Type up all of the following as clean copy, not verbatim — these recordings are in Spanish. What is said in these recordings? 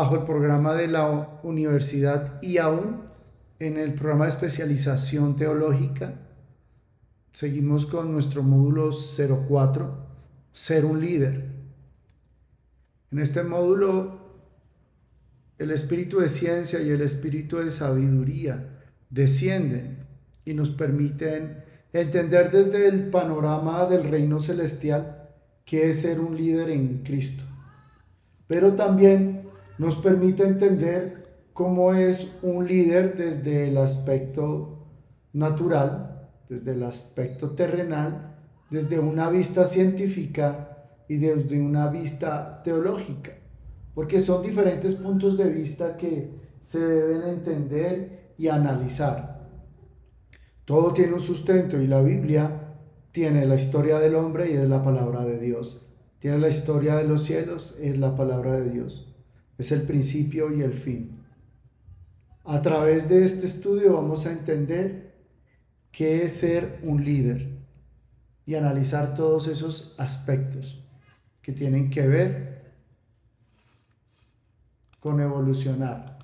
bajo el programa de la universidad y aún en el programa de especialización teológica. Seguimos con nuestro módulo 04, ser un líder. En este módulo, el espíritu de ciencia y el espíritu de sabiduría descienden y nos permiten entender desde el panorama del reino celestial qué es ser un líder en Cristo. Pero también nos permite entender cómo es un líder desde el aspecto natural, desde el aspecto terrenal, desde una vista científica y desde una vista teológica, porque son diferentes puntos de vista que se deben entender y analizar. Todo tiene un sustento y la Biblia tiene la historia del hombre y es la palabra de Dios. Tiene la historia de los cielos, es la palabra de Dios. Es el principio y el fin. A través de este estudio vamos a entender qué es ser un líder y analizar todos esos aspectos que tienen que ver con evolucionar.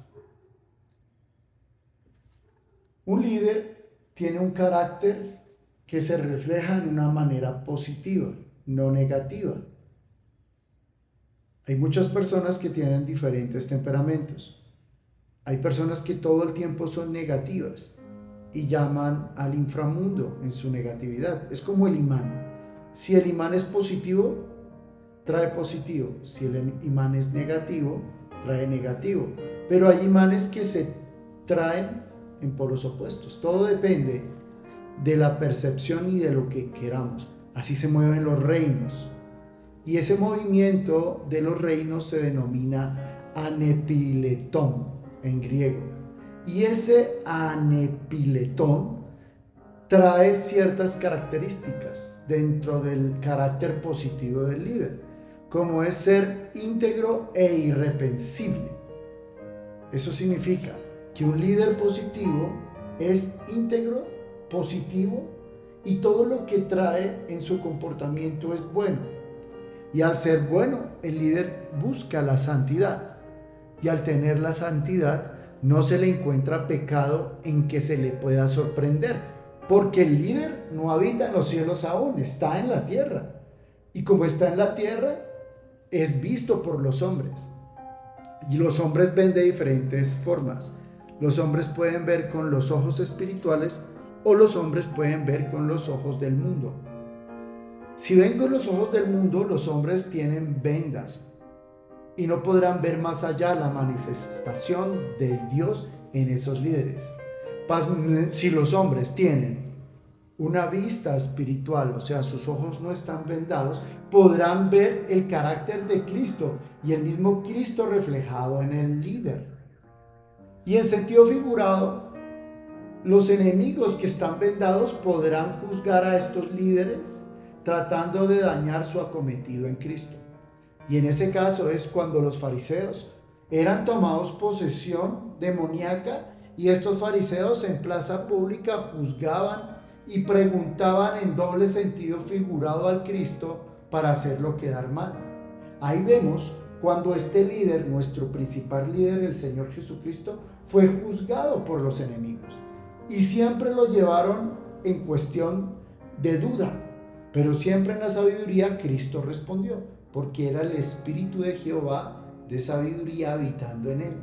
Un líder tiene un carácter que se refleja en una manera positiva, no negativa. Hay muchas personas que tienen diferentes temperamentos. Hay personas que todo el tiempo son negativas y llaman al inframundo en su negatividad. Es como el imán. Si el imán es positivo, trae positivo. Si el imán es negativo, trae negativo. Pero hay imanes que se traen en polos opuestos. Todo depende de la percepción y de lo que queramos. Así se mueven los reinos. Y ese movimiento de los reinos se denomina anepiletón en griego. Y ese anepiletón trae ciertas características dentro del carácter positivo del líder, como es ser íntegro e irreprensible. Eso significa que un líder positivo es íntegro, positivo, y todo lo que trae en su comportamiento es bueno. Y al ser bueno, el líder busca la santidad. Y al tener la santidad, no se le encuentra pecado en que se le pueda sorprender. Porque el líder no habita en los cielos aún, está en la tierra. Y como está en la tierra, es visto por los hombres. Y los hombres ven de diferentes formas. Los hombres pueden ver con los ojos espirituales o los hombres pueden ver con los ojos del mundo. Si ven con los ojos del mundo, los hombres tienen vendas y no podrán ver más allá la manifestación de Dios en esos líderes. Si los hombres tienen una vista espiritual, o sea, sus ojos no están vendados, podrán ver el carácter de Cristo y el mismo Cristo reflejado en el líder. Y en sentido figurado, los enemigos que están vendados podrán juzgar a estos líderes tratando de dañar su acometido en Cristo. Y en ese caso es cuando los fariseos eran tomados posesión demoníaca y estos fariseos en plaza pública juzgaban y preguntaban en doble sentido figurado al Cristo para hacerlo quedar mal. Ahí vemos cuando este líder, nuestro principal líder, el Señor Jesucristo, fue juzgado por los enemigos y siempre lo llevaron en cuestión de duda. Pero siempre en la sabiduría Cristo respondió, porque era el Espíritu de Jehová de sabiduría habitando en él.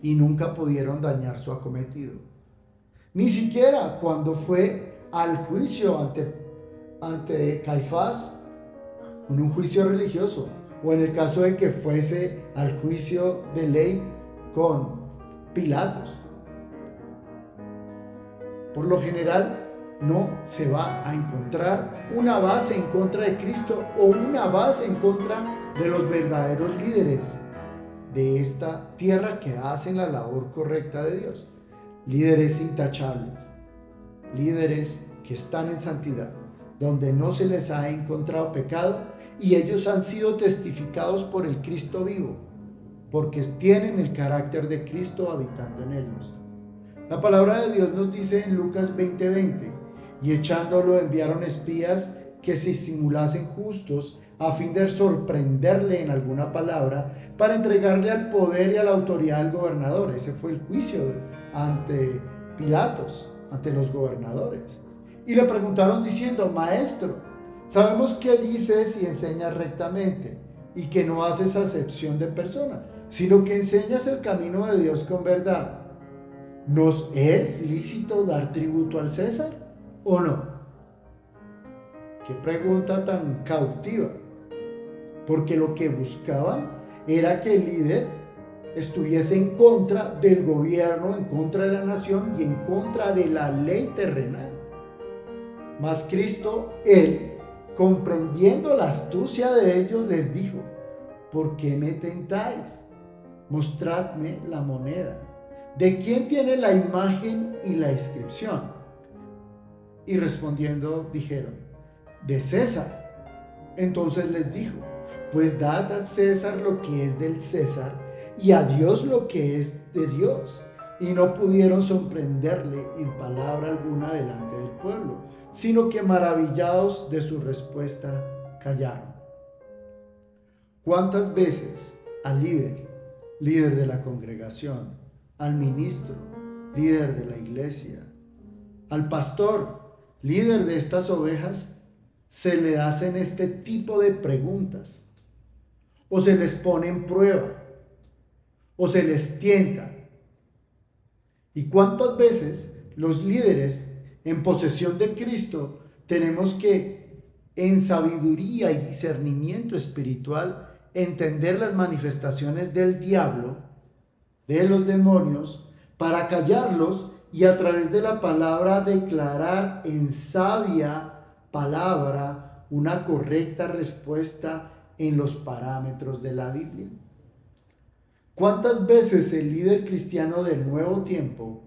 Y nunca pudieron dañar su acometido. Ni siquiera cuando fue al juicio ante Caifás, en un juicio religioso, o en el caso de que fuese al juicio de ley con Pilatos. Por lo general, no se va a encontrar una base en contra de Cristo o una base en contra de los verdaderos líderes de esta tierra que hacen la labor correcta de Dios. Líderes intachables, líderes que están en santidad, donde no se les ha encontrado pecado y ellos han sido testificados por el Cristo vivo, porque tienen el carácter de Cristo habitando en ellos. La palabra de Dios nos dice en Lucas 20:20, y echándolo enviaron espías que se simulasen justos a fin de sorprenderle en alguna palabra para entregarle al poder y a la autoridad del gobernador. Ese fue el juicio ante Pilatos, ante los gobernadores. Y le preguntaron diciendo: Maestro, sabemos que dices y enseñas rectamente y que no haces acepción de persona, sino que enseñas el camino de Dios con verdad. ¿Nos es lícito dar tributo al César o no? Qué pregunta tan cautiva, porque lo que buscaban era que el líder estuviese en contra del gobierno, en contra de la nación y en contra de la ley terrenal. Mas Cristo, Él, comprendiendo la astucia de ellos, les dijo: ¿por qué me tentáis? Mostradme la moneda. ¿De quién tiene la imagen y la inscripción? Y respondiendo dijeron: de César. Entonces les dijo: pues dad a César lo que es del César y a Dios lo que es de Dios. Y no pudieron sorprenderle en palabra alguna delante del pueblo, sino que maravillados de su respuesta callaron. ¿Cuántas veces al líder de la congregación, al ministro, líder de la iglesia, al pastor, líder de estas ovejas, se le hacen este tipo de preguntas? O se les pone en prueba, o se les tienta. ¿Y cuántas veces los líderes en posesión de Cristo tenemos que, en sabiduría y discernimiento espiritual, entender las manifestaciones del diablo, de los demonios, para callarlos y a través de la palabra declarar en sabia palabra una correcta respuesta en los parámetros de la Biblia? ¿Cuántas veces el líder cristiano del nuevo tiempo,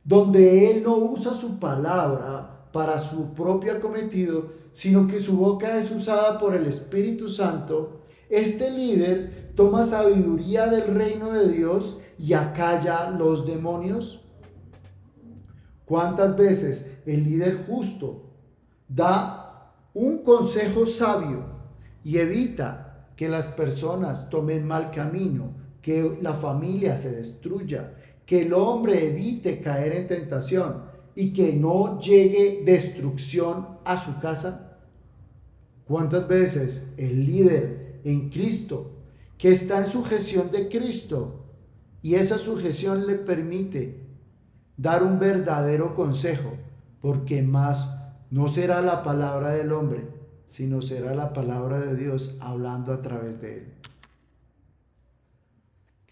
donde él no usa su palabra para su propio cometido, sino que su boca es usada por el Espíritu Santo, este líder toma sabiduría del reino de Dios y acalla los demonios? ¿Cuántas veces el líder justo da un consejo sabio y evita que las personas tomen mal camino, que la familia se destruya, que el hombre evite caer en tentación y que no llegue destrucción a su casa? ¿Cuántas veces el líder en Cristo, que está en sujeción de Cristo, y esa sujeción le permite dar un verdadero consejo, porque más no será la palabra del hombre, sino será la palabra de Dios hablando a través de él?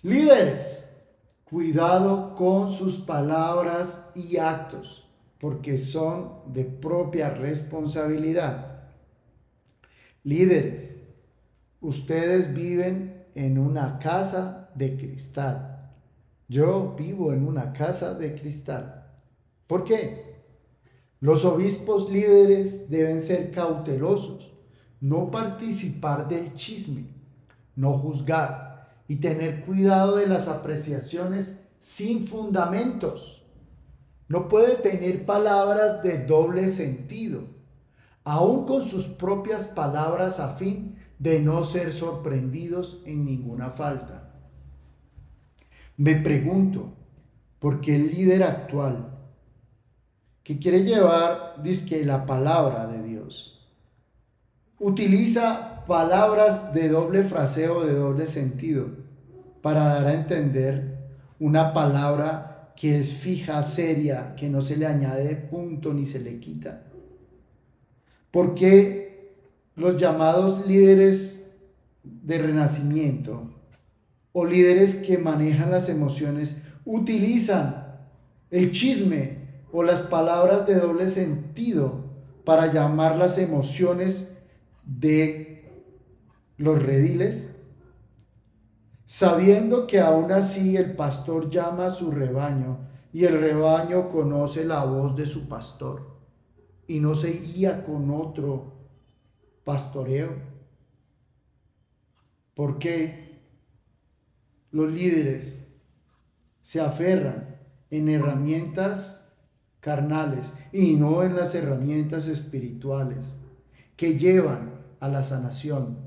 Líderes, cuidado con sus palabras y actos, porque son de propia responsabilidad. Líderes, ustedes viven en una casa de cristal. Yo vivo en una casa de cristal. ¿Por qué? Los obispos líderes deben ser cautelosos, no participar del chisme, no juzgar y tener cuidado de las apreciaciones sin fundamentos. No puede tener palabras de doble sentido, aun con sus propias palabras, a fin de no ser sorprendidos en ninguna falta. Me pregunto, ¿por qué el líder actual, que quiere llevar, dizque, la palabra de Dios, utiliza palabras de doble fraseo, de doble sentido, para dar a entender una palabra que es fija, seria, que no se le añade punto ni se le quita? ¿Por qué los llamados líderes de renacimiento o líderes que manejan las emociones utilizan el chisme o las palabras de doble sentido para llamar las emociones de los rediles, sabiendo que aún así el pastor llama a su rebaño y el rebaño conoce la voz de su pastor y no se iría con otro pastoreo? ¿Por qué los líderes se aferran en herramientas carnales y no en las herramientas espirituales que llevan a la sanación,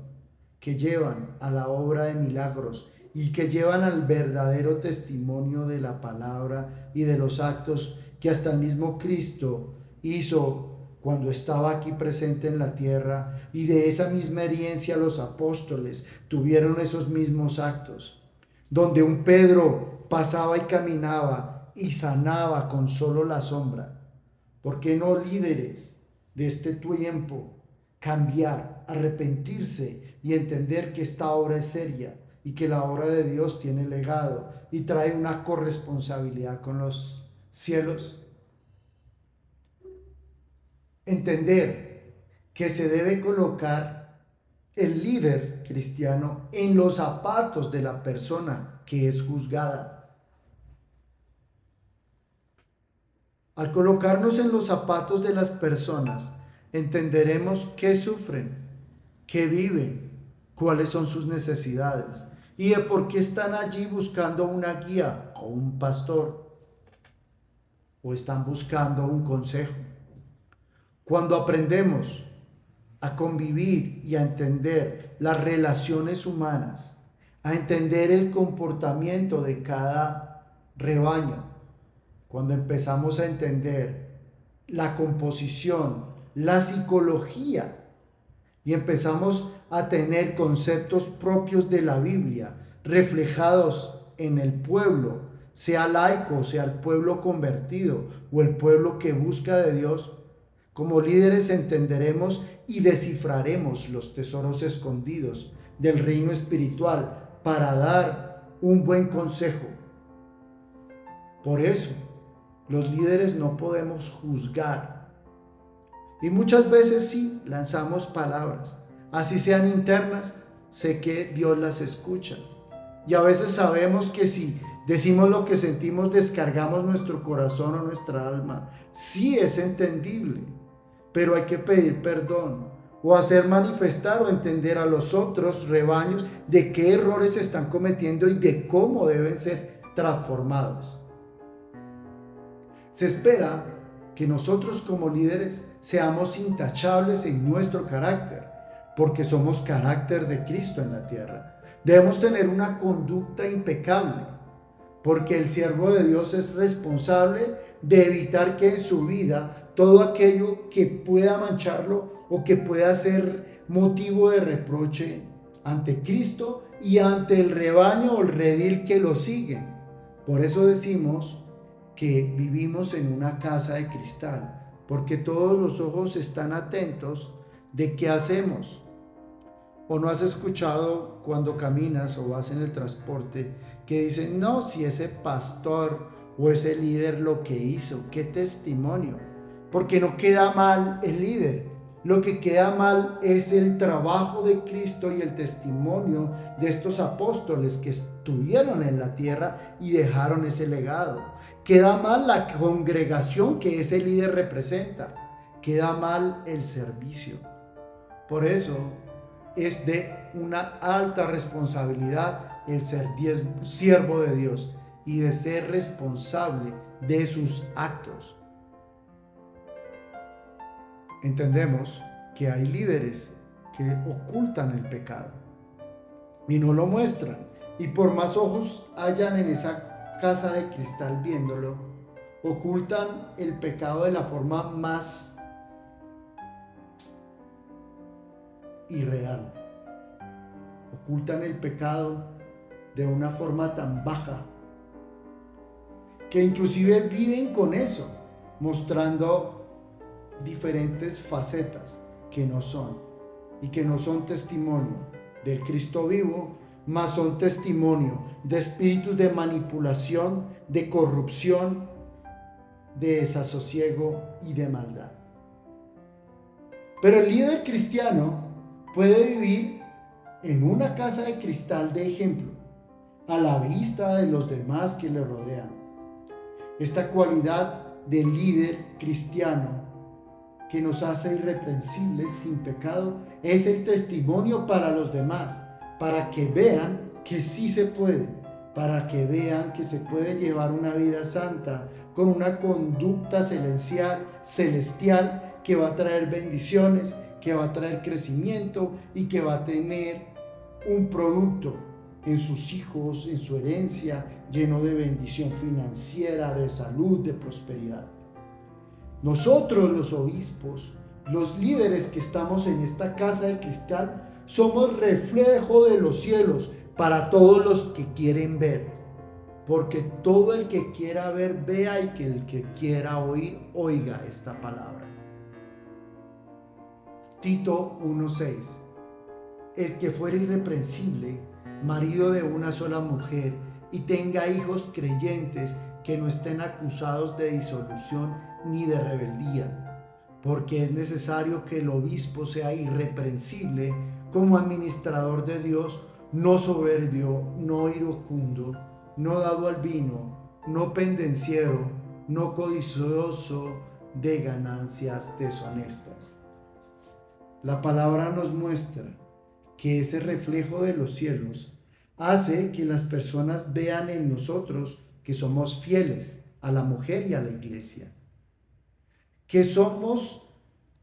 que llevan a la obra de milagros y que llevan al verdadero testimonio de la palabra y de los actos que hasta el mismo Cristo hizo cuando estaba aquí presente en la tierra, y de esa misma herencia los apóstoles tuvieron esos mismos actos, donde un Pedro pasaba y caminaba y sanaba con solo la sombra. ¿Por qué no líderes de este tiempo cambiar, arrepentirse y entender que esta obra es seria y que la obra de Dios tiene legado y trae una corresponsabilidad con los cielos? Entender que se debe colocar el líder cristiano en los zapatos de la persona que es juzgada. Al colocarnos en los zapatos de las personas, entenderemos qué sufren, qué viven, cuáles son sus necesidades y de por qué están allí buscando una guía o un pastor, o están buscando un consejo. Cuando aprendemos a convivir y a entender las relaciones humanas, a entender el comportamiento de cada rebaño, cuando empezamos a entender la composición, la psicología, y empezamos a tener conceptos propios de la Biblia reflejados en el pueblo, sea laico, sea el pueblo convertido o el pueblo que busca de Dios, como líderes entenderemos y descifraremos los tesoros escondidos del reino espiritual para dar un buen consejo. Por eso, los líderes no podemos juzgar. Y muchas veces sí lanzamos palabras, así sean internas, sé que Dios las escucha. Y a veces sabemos que si decimos lo que sentimos, descargamos nuestro corazón o nuestra alma. Sí es entendible, pero hay que pedir perdón o hacer manifestar o entender a los otros rebaños de qué errores están cometiendo y de cómo deben ser transformados. Se espera que nosotros como líderes seamos intachables en nuestro carácter, porque somos carácter de Cristo en la tierra. Debemos tener una conducta impecable, porque el siervo de Dios es responsable de evitar que en su vida todo aquello que pueda mancharlo o que pueda ser motivo de reproche ante Cristo y ante el rebaño o el redil que lo sigue. Por eso decimos que vivimos en una casa de cristal, porque todos los ojos están atentos de qué hacemos. ¿O no has escuchado cuando caminas o vas en el transporte que dicen, no, si ese pastor o ese líder lo que hizo, qué testimonio? Porque no queda mal el líder, lo que queda mal es el trabajo de Cristo y el testimonio de estos apóstoles que estuvieron en la tierra y dejaron ese legado. Queda mal la congregación que ese líder representa, queda mal el servicio. Por eso es de una alta responsabilidad el ser siervo de Dios y de ser responsable de sus actos. Entendemos que hay líderes que ocultan el pecado y no lo muestran, y por más ojos hayan en esa casa de cristal viéndolo, ocultan el pecado de la forma más irreal. Ocultan el pecado de una forma tan baja que inclusive viven con eso, mostrando diferentes facetas que no son, y que no son testimonio del Cristo vivo, mas son testimonio de espíritus de manipulación, de corrupción, de desasosiego y de maldad. Pero el líder cristiano puede vivir en una casa de cristal de ejemplo, a la vista de los demás que le rodean. Esta cualidad de líder cristiano que nos hace irreprensibles sin pecado es el testimonio para los demás, para que vean que sí se puede, para que vean que se puede llevar una vida santa con una conducta celestial que va a traer bendiciones, que va a traer crecimiento y que va a tener un producto en sus hijos, en su herencia, lleno de bendición financiera, de salud, de prosperidad. Nosotros, los obispos, los líderes que estamos en esta casa de cristal, somos reflejo de los cielos para todos los que quieren ver. Porque todo el que quiera ver, vea, y que el que quiera oír, oiga esta palabra. Tito 1:6. El que fuera irreprensible, marido de una sola mujer, y tenga hijos creyentes que no estén acusados de disolución ni de rebeldía, porque es necesario que el obispo sea irreprensible como administrador de Dios, no soberbio, no iracundo, no dado al vino, no pendenciero, no codicioso de ganancias deshonestas. La palabra nos muestra que ese reflejo de los cielos hace que las personas vean en nosotros que somos fieles a la mujer y a la iglesia, que somos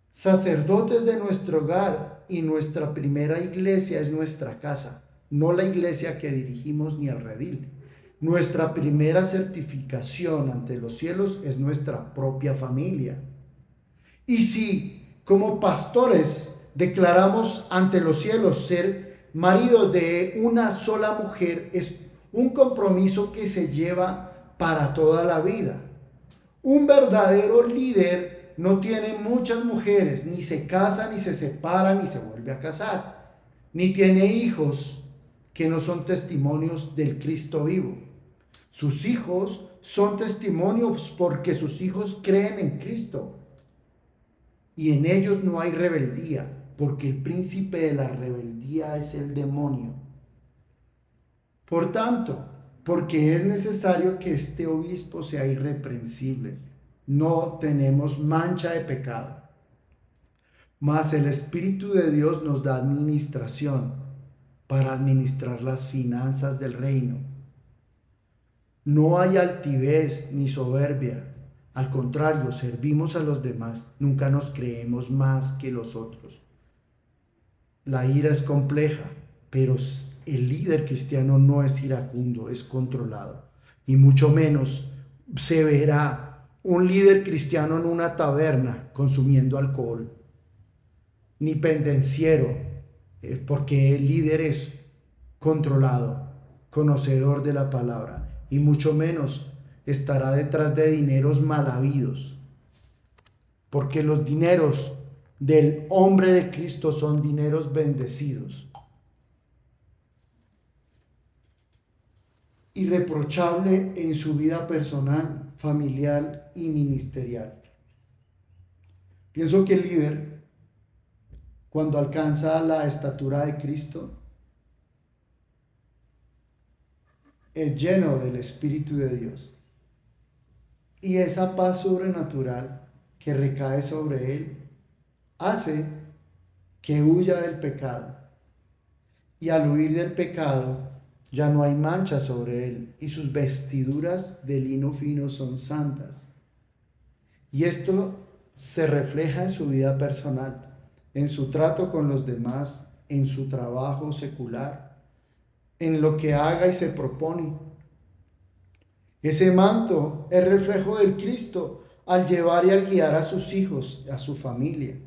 sacerdotes de nuestro hogar y nuestra primera iglesia es nuestra casa, no la iglesia que dirigimos ni el redil. Nuestra primera certificación ante los cielos es nuestra propia familia. Y si como pastores declaramos ante los cielos ser maridos de una sola mujer, es un compromiso que se lleva para toda la vida. Un verdadero líder no tiene muchas mujeres, ni se casa, ni se separa, ni se vuelve a casar, ni tiene hijos que no son testimonios del Cristo vivo. Sus hijos son testimonios porque sus hijos creen en Cristo. Y en ellos no hay rebeldía, porque el príncipe de la rebeldía es el demonio. Por tanto, porque es necesario que este obispo sea irreprensible, no tenemos mancha de pecado. Mas el Espíritu de Dios nos da administración para administrar las finanzas del reino. No hay altivez ni soberbia. Al contrario, servimos a los demás, nunca nos creemos más que los otros. La ira es compleja, pero el líder cristiano no es iracundo, es controlado. Y mucho menos se verá un líder cristiano en una taberna consumiendo alcohol, ni pendenciero, porque el líder es controlado, conocedor de la palabra, y mucho menos estará detrás de dineros mal habidos, porque los dineros del hombre de Cristo son dineros bendecidos. Irreprochable en su vida personal, familiar y ministerial. Pienso que el líder, cuando alcanza la estatura de Cristo, es lleno del Espíritu de Dios. Y esa paz sobrenatural que recae sobre él hace que huya del pecado. Y al huir del pecado ya no hay mancha sobre él y sus vestiduras de lino fino son santas. Y esto se refleja en su vida personal, en su trato con los demás, en su trabajo secular, en lo que haga y se propone. Ese manto es reflejo del Cristo al llevar y al guiar a sus hijos, a su familia,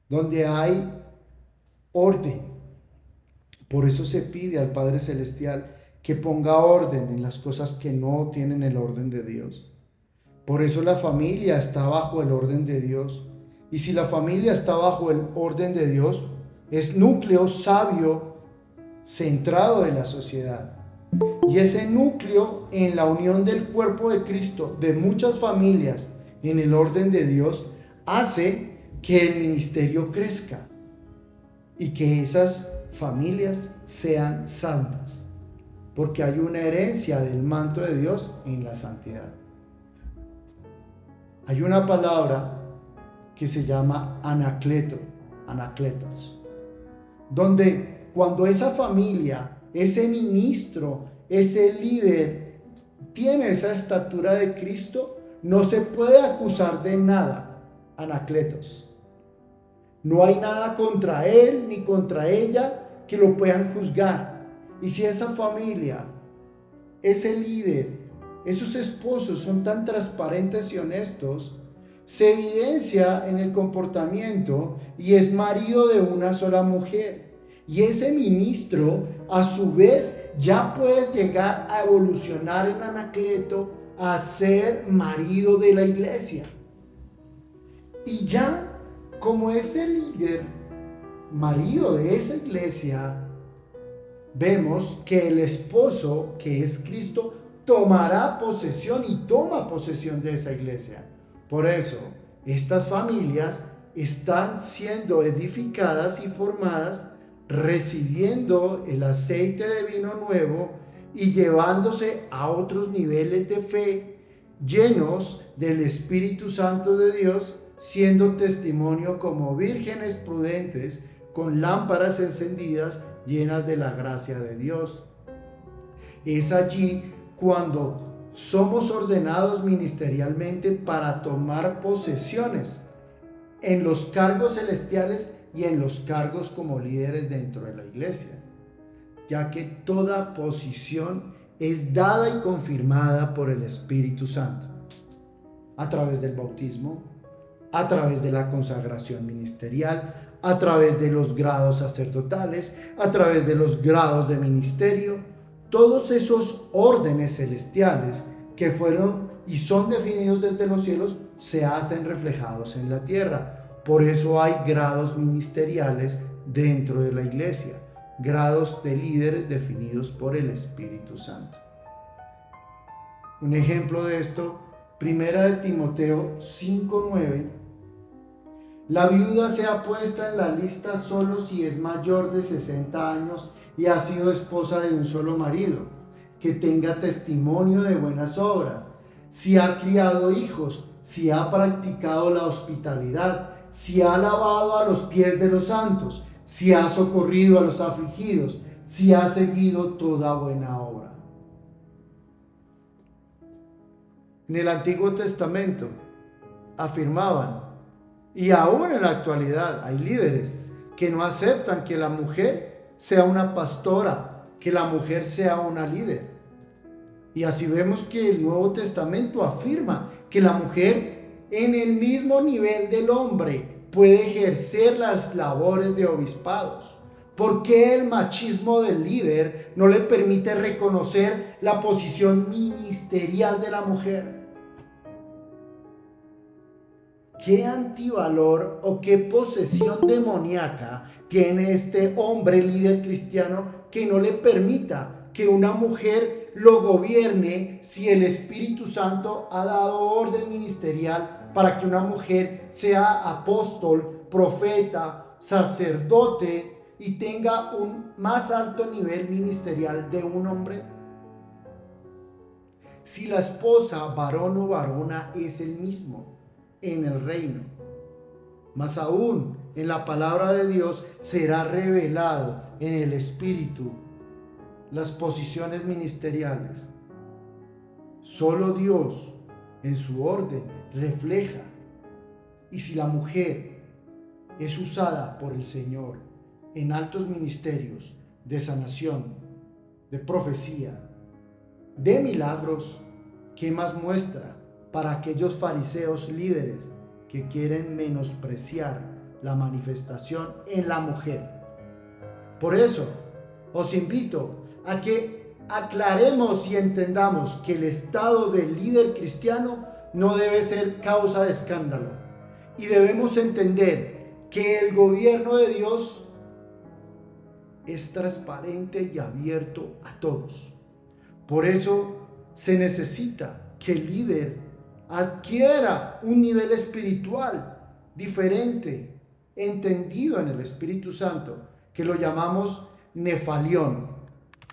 donde hay orden. Por eso se pide al Padre Celestial que ponga orden en las cosas que no tienen el orden de Dios. Por eso la familia está bajo el orden de Dios. Y si la familia está bajo el orden de Dios, es núcleo sabio centrado en la sociedad. Y ese núcleo en la unión del cuerpo de Cristo, de muchas familias en el orden de Dios, hace que el ministerio crezca y que esas familias sean santas, porque hay una herencia del manto de Dios en la santidad. Hay una palabra que se llama anacletos, donde cuando esa familia, ese ministro, ese líder tiene esa estatura de Cristo, no se puede acusar de nada, anacletos. No hay nada contra él ni contra ella que lo puedan juzgar. Y si esa familia, ese líder, esos esposos son tan transparentes y honestos, se evidencia en el comportamiento y es marido de una sola mujer. Y ese ministro, a su vez, ya puede llegar a evolucionar en Anacleto a ser marido de la iglesia. Y ya como ese líder, marido de esa iglesia, vemos que el esposo, que es Cristo, tomará posesión y toma posesión de esa iglesia. Por eso, estas familias están siendo edificadas y formadas, recibiendo el aceite de vino nuevo y llevándose a otros niveles de fe, llenos del Espíritu Santo de Dios, siendo testimonio como vírgenes prudentes, con lámparas encendidas, llenas de la gracia de Dios. Es allí cuando somos ordenados ministerialmente para tomar posesiones en los cargos celestiales y en los cargos como líderes dentro de la iglesia, ya que toda posición es dada y confirmada por el Espíritu Santo, a través del bautismo, a través de la consagración ministerial, a través de los grados sacerdotales, a través de los grados de ministerio. Todos esos órdenes celestiales que fueron y son definidos desde los cielos se hacen reflejados en la tierra. Por eso hay grados ministeriales dentro de la iglesia, grados de líderes definidos por el Espíritu Santo. Un ejemplo de esto, 1 de Timoteo 5:9. La viuda sea puesta en la lista solo si es mayor de 60 años y ha sido esposa de un solo marido, que tenga testimonio de buenas obras, si ha criado hijos, si ha practicado la hospitalidad, si ha lavado a los pies de los santos, si ha socorrido a los afligidos, si ha seguido toda buena obra. En el Antiguo Testamento afirmaban, y aún en la actualidad hay líderes que no aceptan que la mujer sea una pastora, que la mujer sea una líder. Y así vemos que el Nuevo Testamento afirma que la mujer en el mismo nivel del hombre puede ejercer las labores de obispados. ¿Por qué el machismo del líder no le permite reconocer la posición ministerial de la mujer? ¿Qué antivalor o qué posesión demoníaca tiene este hombre líder cristiano que no le permita que una mujer lo gobierne si el Espíritu Santo ha dado orden ministerial para que una mujer sea apóstol, profeta, sacerdote y tenga un más alto nivel ministerial de un hombre? Si la esposa, varón o varona, es el mismo en el reino, más aún en la palabra de Dios será revelado en el Espíritu las posiciones ministeriales. Solo Dios en su orden refleja. Y si la mujer es usada por el Señor en altos ministerios de sanación, de profecía, de milagros, ¿qué más muestra para aquellos fariseos líderes que quieren menospreciar la manifestación en la mujer? Por eso os invito a que aclaremos y entendamos que el estado del líder cristiano no debe ser causa de escándalo, y debemos entender que el gobierno de Dios es transparente y abierto a todos. Por eso se necesita que el líder adquiera un nivel espiritual diferente, entendido en el Espíritu Santo, que lo llamamos nefalión.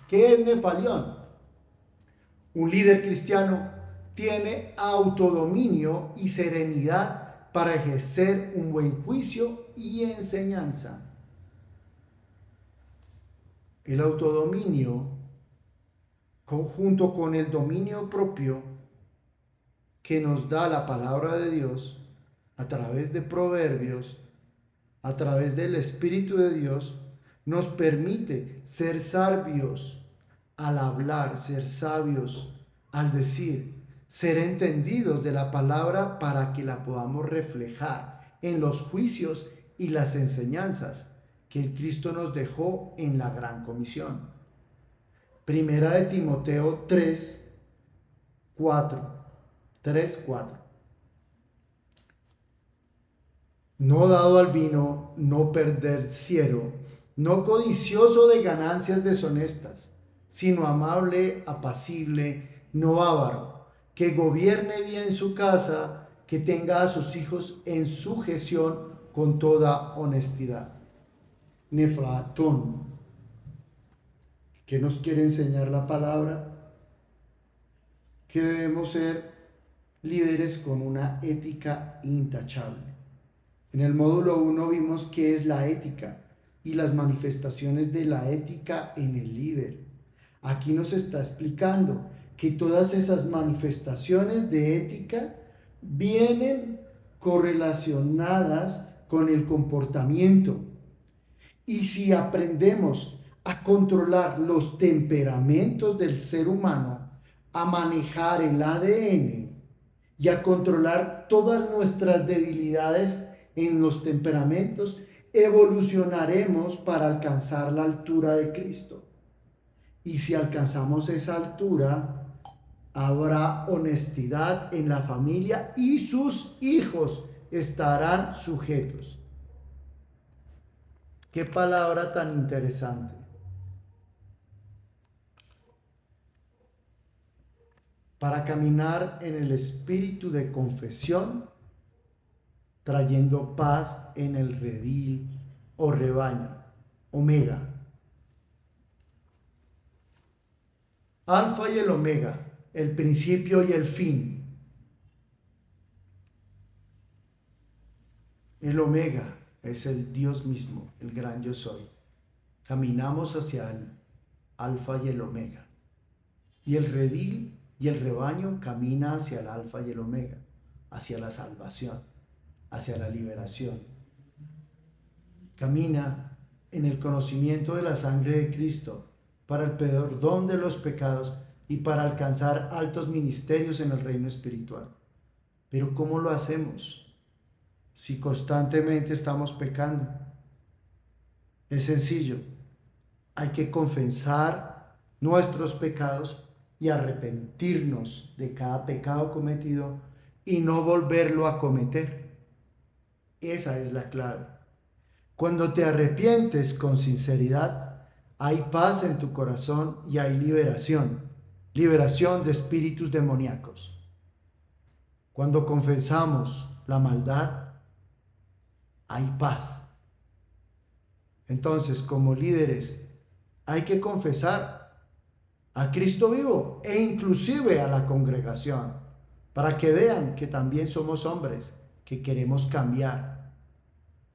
¿Qué es nefalión? Un líder cristiano tiene autodominio y serenidad para ejercer un buen juicio y enseñanza. El autodominio, conjunto con el dominio propio que nos da la palabra de Dios a través de Proverbios, a través del Espíritu de Dios, nos permite ser sabios al hablar, ser sabios al decir, ser entendidos de la palabra para que la podamos reflejar en los juicios y las enseñanzas que el Cristo nos dejó en la Gran Comisión. Primera de Timoteo 3, 4. No dado al vino, no perderciero, no codicioso de ganancias deshonestas, sino amable, apacible, no avaro, que gobierne bien su casa, que tenga a sus hijos en sujeción con toda honestidad. Neflatón. ¿Qué nos quiere enseñar la palabra? Que debemos ser líderes con una ética intachable. En el módulo 1 vimos qué es la ética y las manifestaciones de la ética en el líder. Aquí nos está explicando que todas esas manifestaciones de ética vienen correlacionadas con el comportamiento. Y si aprendemos a controlar los temperamentos del ser humano, a manejar el ADN y a controlar todas nuestras debilidades en los temperamentos, evolucionaremos para alcanzar la altura de Cristo. Y si alcanzamos esa altura, habrá honestidad en la familia y sus hijos estarán sujetos. Qué palabra tan interesante. Para caminar en el espíritu de confesión, trayendo paz en el redil o rebaño. Omega. Alfa y el omega, el principio y el fin. El omega es el Dios mismo, el gran yo soy. Caminamos hacia el alfa y el omega. Y el redil y el rebaño camina hacia el alfa y el omega, hacia la salvación, hacia la liberación. Camina en el conocimiento de la sangre de Cristo para el perdón de los pecados y para alcanzar altos ministerios en el reino espiritual. Pero ¿cómo lo hacemos si constantemente estamos pecando? Es sencillo. Hay que confesar nuestros pecados y arrepentirnos de cada pecado cometido y no volverlo a cometer. Esa es la clave. Cuando te arrepientes con sinceridad, hay paz en tu corazón y hay liberación de espíritus demoníacos. Cuando confesamos la maldad, hay paz. Entonces, como líderes, hay que confesar al Cristo vivo e inclusive a la congregación, para que vean que también somos hombres, que queremos cambiar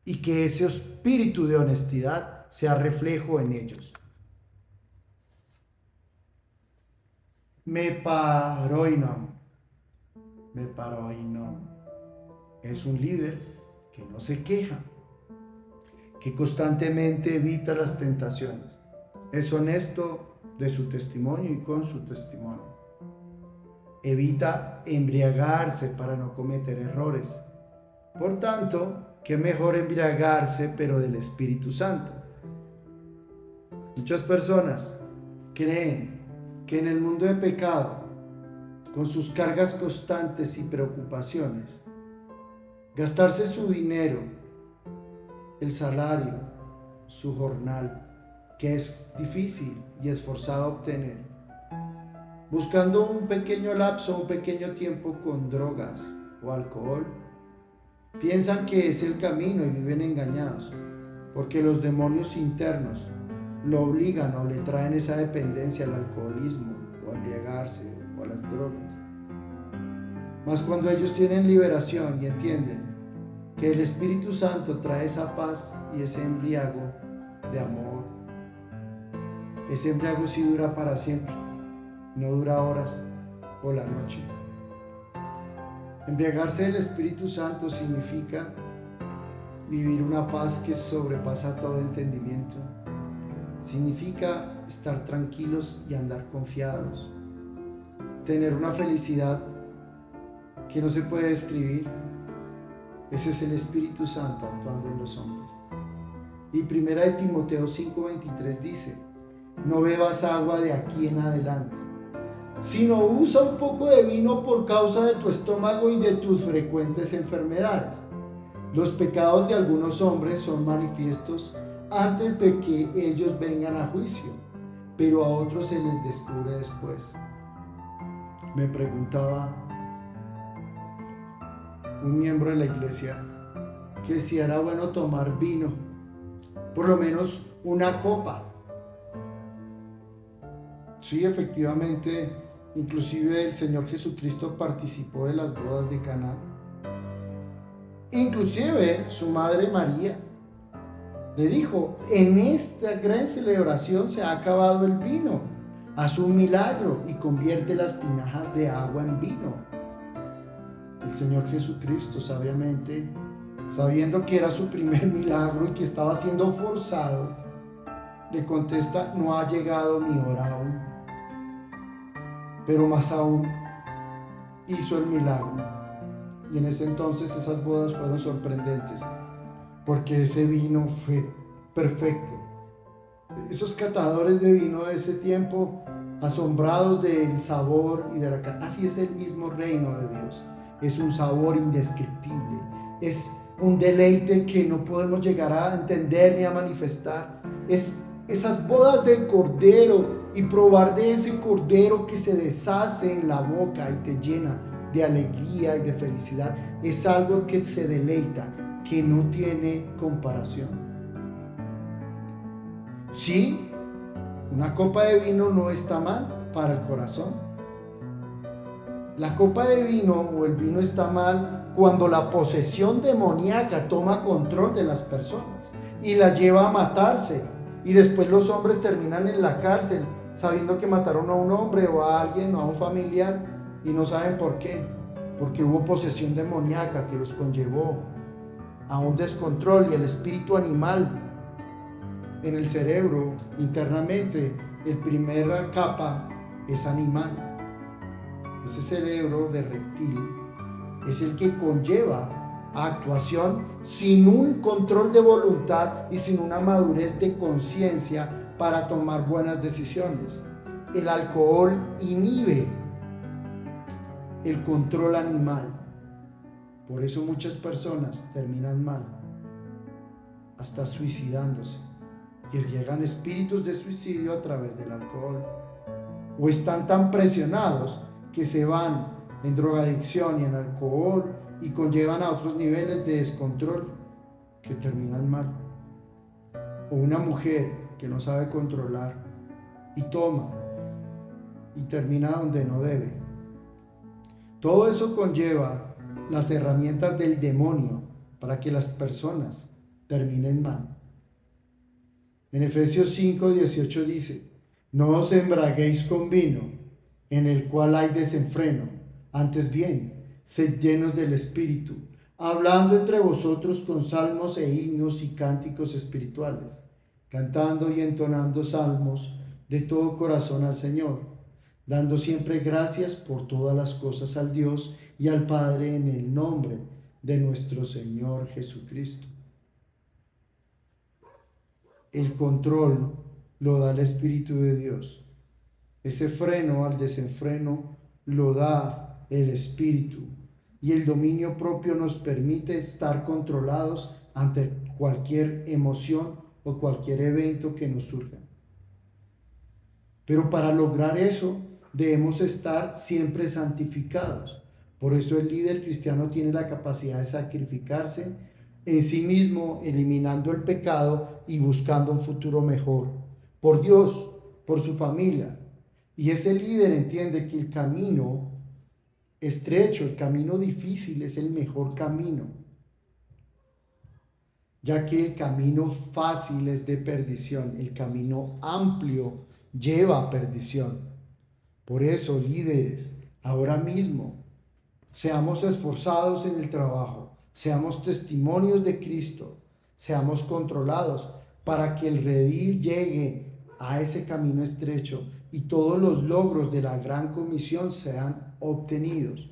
y que ese espíritu de honestidad sea reflejo en ellos. Meparoinon es un líder que no se queja, que constantemente evita las tentaciones, es honesto de su testimonio y con su testimonio, evita embriagarse para no cometer errores. Por tanto, qué mejor embriagarse pero del Espíritu Santo. Muchas personas creen que en el mundo de pecado, con sus cargas constantes y preocupaciones, gastarse su dinero, el salario, su jornal, que es difícil y esforzado a obtener, buscando un pequeño lapso, un pequeño tiempo con drogas o alcohol, piensan que es el camino y viven engañados, porque los demonios internos lo obligan o le traen esa dependencia al alcoholismo o a embriagarse o a las drogas. Mas cuando ellos tienen liberación y entienden que el Espíritu Santo trae esa paz y ese embriago de amor, ese embriago sí dura para siempre, no dura horas o la noche. Embriagarse del Espíritu Santo significa vivir una paz que sobrepasa todo entendimiento. Significa estar tranquilos y andar confiados. Tener una felicidad que no se puede describir. Ese es el Espíritu Santo actuando en los hombres. Y 1 de Timoteo 5:23 dice: no bebas agua de aquí en adelante, sino usa un poco de vino por causa de tu estómago y de tus frecuentes enfermedades. Los pecados de algunos hombres son manifiestos antes de que ellos vengan a juicio, pero a otros se les descubre después. Me preguntaba un miembro de la iglesia que si era bueno tomar vino, por lo menos una copa. Sí, efectivamente, inclusive el Señor Jesucristo participó de las bodas de Caná. Inclusive su madre María le dijo: en esta gran celebración se ha acabado el vino. Haz un milagro y convierte las tinajas de agua en vino. El Señor Jesucristo, sabiamente, sabiendo que era su primer milagro y que estaba siendo forzado, le contesta: no ha llegado mi hora aún. Pero más aún, hizo el milagro. Y en ese entonces esas bodas fueron sorprendentes, porque ese vino fue perfecto. Esos catadores de vino de ese tiempo, asombrados del sabor y de la calidad. Así es el mismo reino de Dios. Es un sabor indescriptible. Es un deleite que no podemos llegar a entender ni a manifestar. Es esas bodas del Cordero y probar de ese Cordero que se deshace en la boca y te llena de alegría y de felicidad. Es algo que se deleita, que no tiene comparación. Sí, una copa de vino no está mal para el corazón. La copa de vino o el vino está mal cuando la posesión demoníaca toma control de las personas y la lleva a matarse, y después los hombres terminan en la cárcel sabiendo que mataron a un hombre o a alguien o a un familiar y no saben por qué, porque hubo posesión demoníaca que los conllevó a un descontrol, y el espíritu animal en el cerebro internamente, el primera capa es animal. Ese cerebro de reptil es el que conlleva a actuación sin un control de voluntad y sin una madurez de conciencia para tomar buenas decisiones. El alcohol inhibe el control animal. Por eso muchas personas terminan mal, hasta suicidándose. Y llegan espíritus de suicidio a través del alcohol. O están tan presionados que se van en drogadicción y en alcohol y conllevan a otros niveles de descontrol que terminan mal. O una mujer que no sabe controlar y toma y termina donde no debe. Todo eso conlleva las herramientas del demonio para que las personas terminen mal. En Efesios 5:18 dice: no os embraguéis con vino, en el cual hay desenfreno, antes bien, sed llenos del Espíritu, hablando entre vosotros con salmos e himnos y cánticos espirituales, cantando y entonando salmos de todo corazón al Señor, dando siempre gracias por todas las cosas al Dios y al Padre en el nombre de nuestro Señor Jesucristo. El control lo da el Espíritu de Dios. Ese freno al desenfreno lo da el Espíritu. Y el dominio propio nos permite estar controlados ante cualquier emoción o cualquier evento que nos surja. Pero para lograr eso debemos estar siempre santificados. Por eso el líder cristiano tiene la capacidad de sacrificarse en sí mismo, eliminando el pecado y buscando un futuro mejor, por Dios, por su familia. Y ese líder entiende que el camino estrecho, el camino difícil es el mejor camino, ya que el camino fácil es de perdición, el camino amplio lleva a perdición. Por eso, líderes, ahora mismo, seamos esforzados en el trabajo, seamos testimonios de Cristo, seamos controlados para que el redil llegue a ese camino estrecho y todos los logros de la gran comisión sean obtenidos.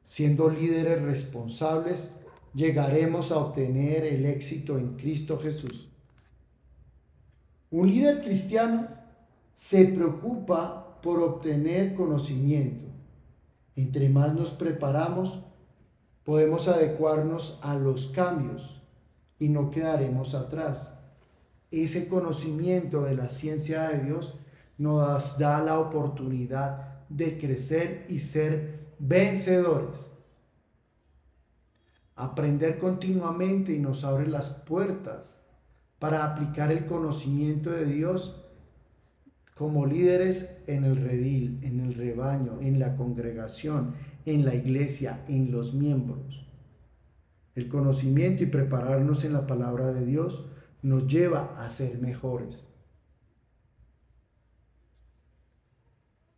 Siendo líderes responsables, llegaremos a obtener el éxito en Cristo Jesús. Un líder cristiano se preocupa por obtener conocimiento. Entre más nos preparamos, podemos adecuarnos a los cambios y no quedaremos atrás. Ese conocimiento de la ciencia de Dios nos da la oportunidad de crecer y ser vencedores. Aprender continuamente y nos abre las puertas para aplicar el conocimiento de Dios como líderes en el redil, en el rebaño, en la congregación, en la iglesia, en los miembros. El conocimiento y prepararnos en la palabra de Dios nos lleva a ser mejores.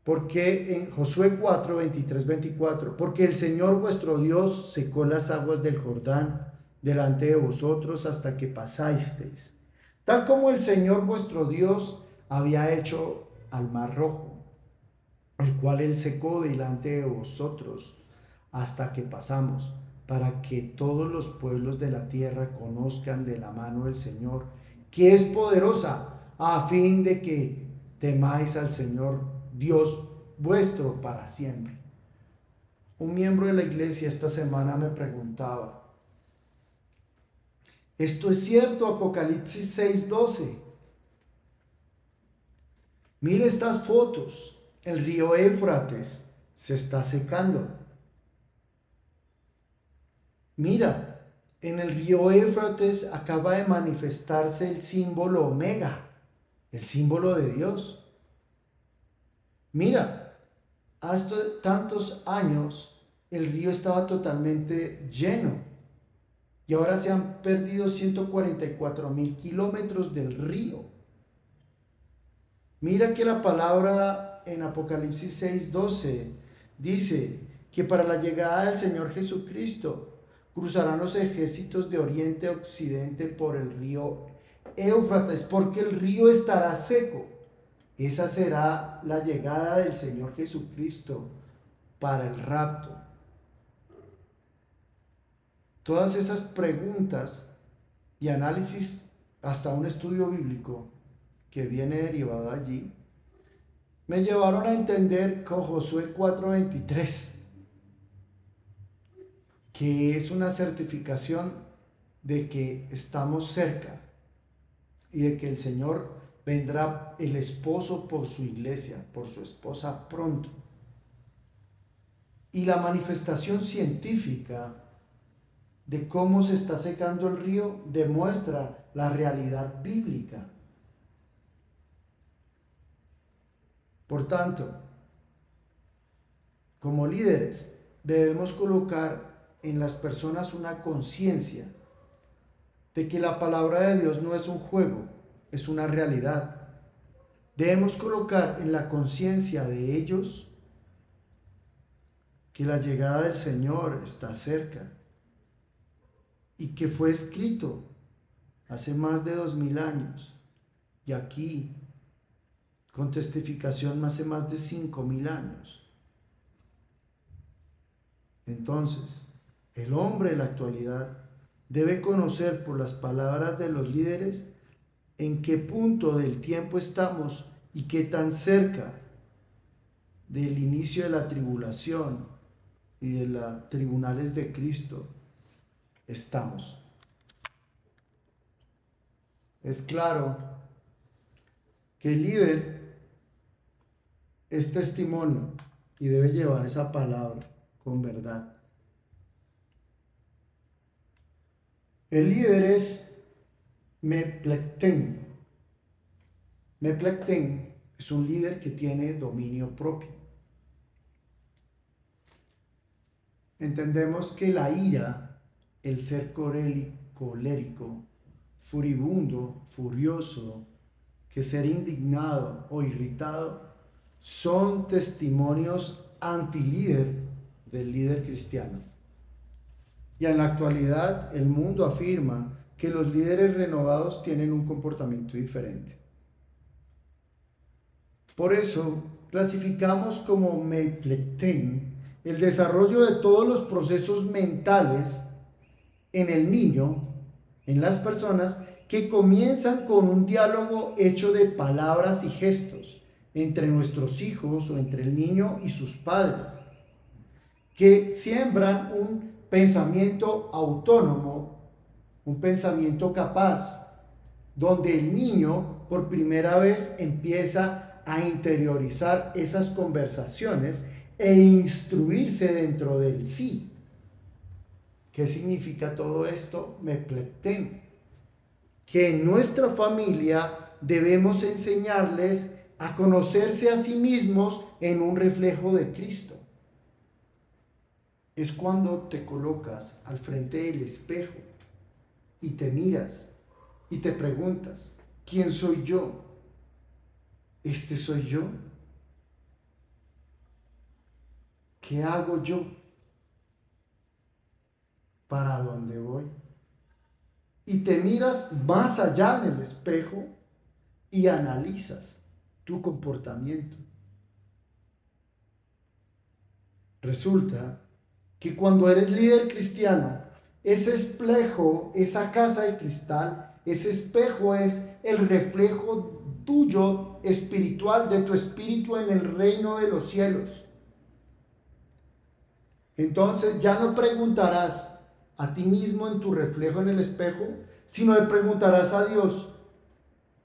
Porque en Josué 4, 23, 24, porque el Señor vuestro Dios secó las aguas del Jordán delante de vosotros hasta que pasasteis, tal como el Señor vuestro Dios había hecho al mar rojo, el cual él secó delante de vosotros hasta que pasamos, para que todos los pueblos de la tierra conozcan de la mano del Señor, que es poderosa, a fin de que temáis al Señor Dios vuestro para siempre. Un miembro de la iglesia esta semana me preguntaba, ¿esto es cierto? Apocalipsis 6:12. Mire estas fotos, el río Éufrates se está secando. Mira, en el río Éufrates acaba de manifestarse el símbolo Omega, el símbolo de Dios. Mira, hasta tantos años el río estaba totalmente lleno y ahora se han perdido 144,000 kilómetros del río. Mira que la palabra en Apocalipsis 6:12 dice que para la llegada del Señor Jesucristo cruzarán los ejércitos de oriente a occidente por el río Éufrates, porque el río estará seco. Esa será la llegada del Señor Jesucristo para el rapto. Todas esas preguntas y análisis, hasta un estudio bíblico que viene derivado allí, me llevaron a entender con Josué 4:23, que es una certificación de que estamos cerca y de que el Señor vendrá, el esposo, por su iglesia, por su esposa pronto. Y la manifestación científica de cómo se está secando el río demuestra la realidad bíblica. Por tanto, como líderes, debemos colocar en las personas una conciencia de que la palabra de Dios no es un juego, es una realidad. Debemos colocar en la conciencia de ellos que la llegada del Señor está cerca y que fue escrito hace más de 2000 años y aquí con testificación hace más de 5000 años. Entonces, el hombre en la actualidad debe conocer por las palabras de los líderes en qué punto del tiempo estamos y qué tan cerca del inicio de la tribulación y de los tribunales de Cristo estamos. Es claro que el líder es testimonio y debe llevar esa palabra con verdad. El líder es meplecten. Meplecten es un líder que tiene dominio propio. Entendemos que la ira, el ser colérico, furibundo, furioso, que ser indignado o irritado son testimonios antilíder del líder cristiano. Y en la actualidad el mundo afirma que los líderes renovados tienen un comportamiento diferente. Por eso clasificamos como Meplecten el desarrollo de todos los procesos mentales en el niño, en las personas, que comienzan con un diálogo hecho de palabras y gestos entre nuestros hijos o entre el niño y sus padres, que siembran un pensamiento autónomo, un pensamiento capaz, donde el niño por primera vez empieza a interiorizar esas conversaciones e instruirse dentro del sí. ¿Qué significa todo esto? Meplecten. Que en nuestra familia debemos enseñarles a conocerse a sí mismos en un reflejo de Cristo. Es cuando te colocas al frente del espejo y te miras y te preguntas, ¿quién soy yo? ¿Este soy yo? ¿Qué hago yo? ¿Para dónde voy? Y te miras más allá en el espejo y analizas tu comportamiento. Resulta que cuando eres líder cristiano, ese espejo, esa casa de cristal, ese espejo es el reflejo tuyo espiritual, de tu espíritu en el reino de los cielos. Entonces ya no preguntarás a ti mismo en tu reflejo en el espejo, sino le preguntarás a Dios,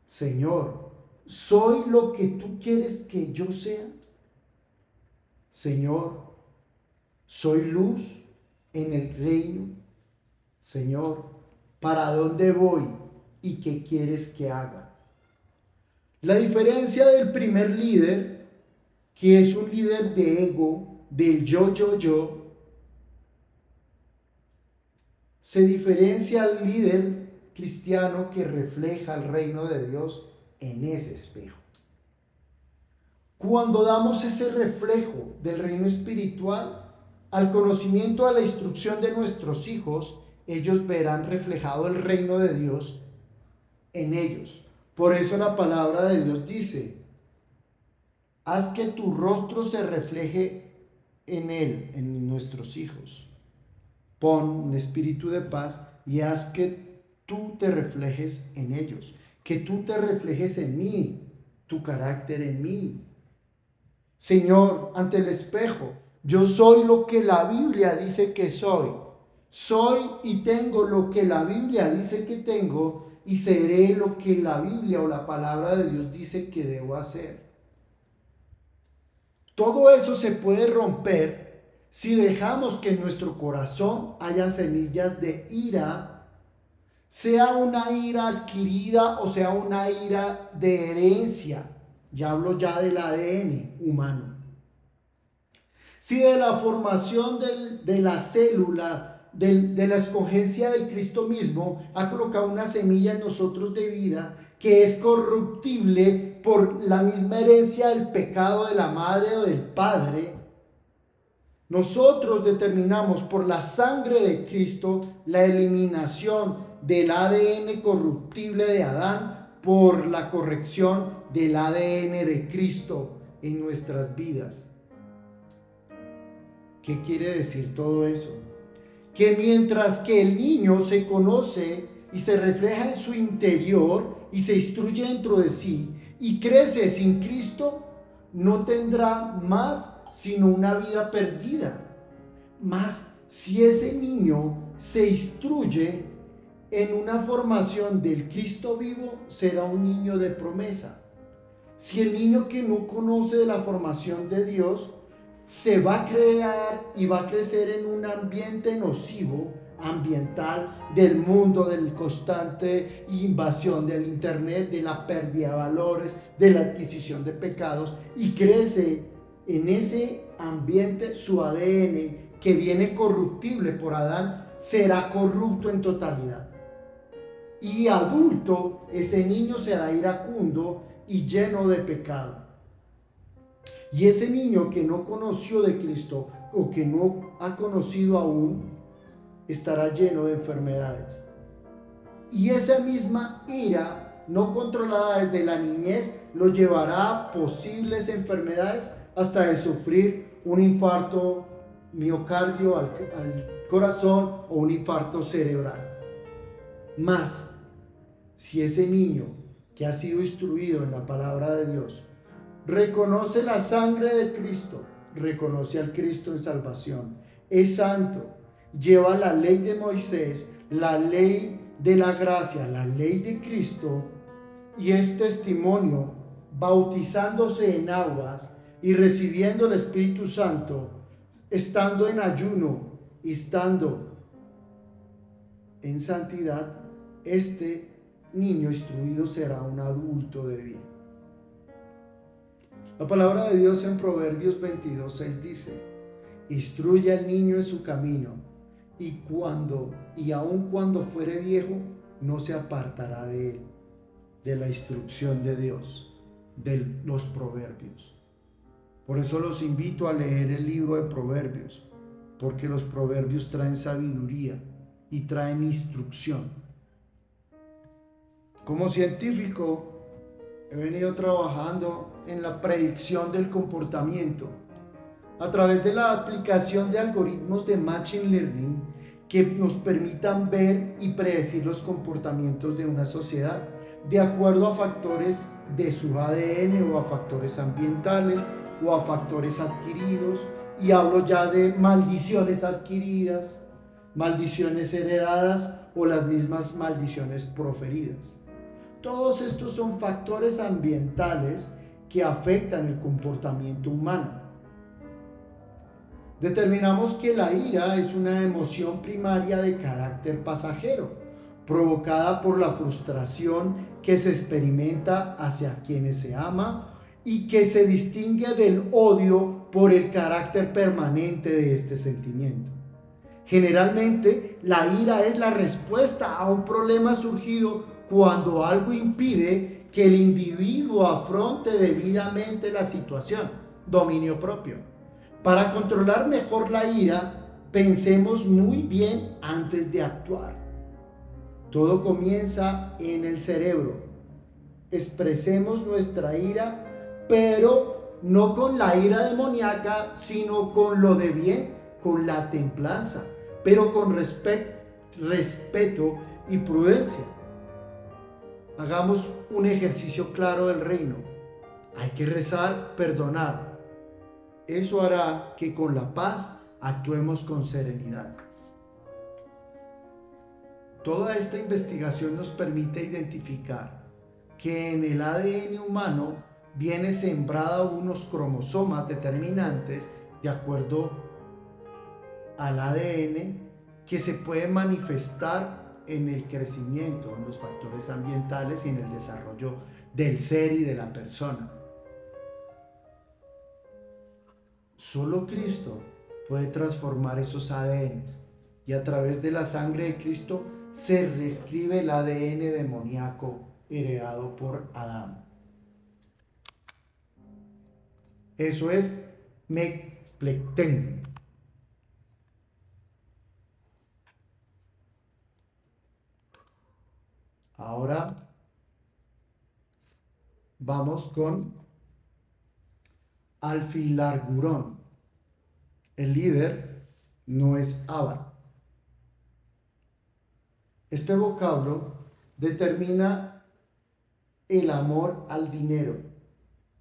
Señor, ¿soy lo que tú quieres que yo sea? Señor, ¿soy luz en el reino? Señor, ¿para dónde voy y qué quieres que haga? La diferencia del primer líder, que es un líder de ego, del yo, se diferencia al líder cristiano que refleja el reino de Dios en ese espejo. Cuando damos ese reflejo del reino espiritual al conocimiento, a la instrucción de nuestros hijos, ellos verán reflejado el reino de Dios en ellos. Por eso la palabra de Dios dice, haz que tu rostro se refleje en él, en nuestros hijos. Pon un espíritu de paz y haz que tú te reflejes en ellos, que tú te reflejes en mí, tu carácter en mí. Señor, ante el espejo, yo soy lo que la Biblia dice que soy. Soy y tengo lo que la Biblia dice que tengo y seré lo que la Biblia o la palabra de Dios dice que debo hacer. Todo eso se puede romper si dejamos que en nuestro corazón haya semillas de ira, sea una ira adquirida o sea una ira de herencia. Ya hablo ya del ADN humano. Si de la formación de la célula, de la escogencia del Cristo mismo, ha colocado una semilla en nosotros de vida que es corruptible por la misma herencia del pecado de la madre o del padre, nosotros determinamos por la sangre de Cristo la eliminación del ADN corruptible de Adán por la corrección del ADN de Cristo en nuestras vidas. ¿Qué quiere decir todo eso? Que mientras que el niño se conoce y se refleja en su interior y se instruye dentro de sí y crece sin Cristo, no tendrá más sino una vida perdida. Mas si ese niño se instruye en una formación del Cristo vivo, será un niño de promesa. Si el niño que no conoce de la formación de Dios se va a crear y va a crecer en un ambiente nocivo, ambiental, del mundo, de la constante invasión del internet, de la pérdida de valores, de la adquisición de pecados, y crece en ese ambiente, su ADN, que viene corruptible por Adán, será corrupto en totalidad. Y adulto, ese niño será iracundo y lleno de pecado. Y ese niño que no conoció de Cristo o que no ha conocido aún, estará lleno de enfermedades. Y esa misma ira no controlada desde la niñez lo llevará a posibles enfermedades hasta de sufrir un infarto miocardio al corazón o un infarto cerebral. Más, si ese niño que ha sido instruido en la palabra de Dios reconoce la sangre de Cristo, reconoce al Cristo en salvación, es santo, lleva la ley de Moisés, la ley de la gracia, la ley de Cristo, y es testimonio, bautizándose en aguas y recibiendo el Espíritu Santo, estando en ayuno y estando en santidad, este niño instruido será un adulto de bien. La palabra de Dios en Proverbios 22:6 dice: instruye al niño en su camino, y aun cuando fuere viejo, no se apartará de él. De la instrucción de Dios, de los proverbios. Por eso los invito a leer el libro de Proverbios, porque los proverbios traen sabiduría y traen instrucción. Como científico, he venido trabajando en la predicción del comportamiento a través de la aplicación de algoritmos de Machine Learning que nos permitan ver y predecir los comportamientos de una sociedad de acuerdo a factores de su ADN o a factores ambientales o a factores adquiridos, y hablo ya de maldiciones adquiridas, maldiciones heredadas o las mismas maldiciones proferidas. Todos estos son factores ambientales que afectan el comportamiento humano. Determinamos que la ira es una emoción primaria de carácter pasajero, provocada por la frustración que se experimenta hacia quienes se ama y que se distingue del odio por el carácter permanente de este sentimiento. Generalmente, la ira es la respuesta a un problema surgido cuando algo impide que el individuo afronte debidamente la situación. Dominio propio. Para controlar mejor la ira, pensemos muy bien antes de actuar. Todo comienza en el cerebro. Expresemos nuestra ira, pero no con la ira demoníaca, sino con lo de bien, con la templanza, pero con respeto y prudencia. Hagamos un ejercicio claro del reino. Hay que rezar, perdonar. Eso hará que con la paz actuemos con serenidad. Toda esta investigación nos permite identificar que en el ADN humano viene sembrada unos cromosomas determinantes de acuerdo al ADN que se puede manifestar en el crecimiento, en los factores ambientales y en el desarrollo del ser y de la persona. Solo Cristo puede transformar esos ADNs, y a través de la sangre de Cristo se reescribe el ADN demoníaco heredado por Adán. Eso es Mecplecten. Ahora vamos con Alfilargurón. El líder no es Ávar. Este vocablo determina el amor al dinero,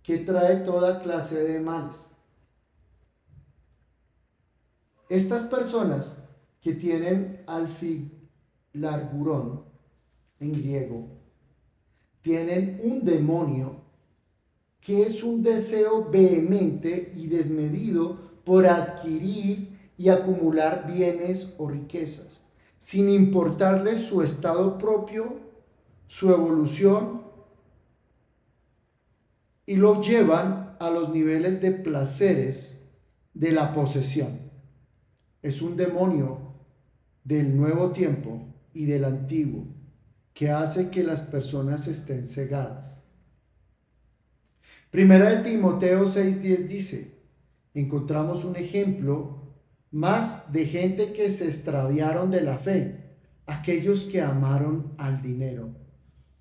que trae toda clase de males. Estas personas que tienen Alfilargurón en griego tienen un demonio que es un deseo vehemente y desmedido por adquirir y acumular bienes o riquezas, sin importarles su estado propio, su evolución, y lo llevan a los niveles de placeres de la posesión. Es un demonio del nuevo tiempo y del antiguo que hace que las personas estén cegadas. Primera de Timoteo 6:10 dice: encontramos un ejemplo más de gente que se extraviaron de la fe, aquellos que amaron al dinero.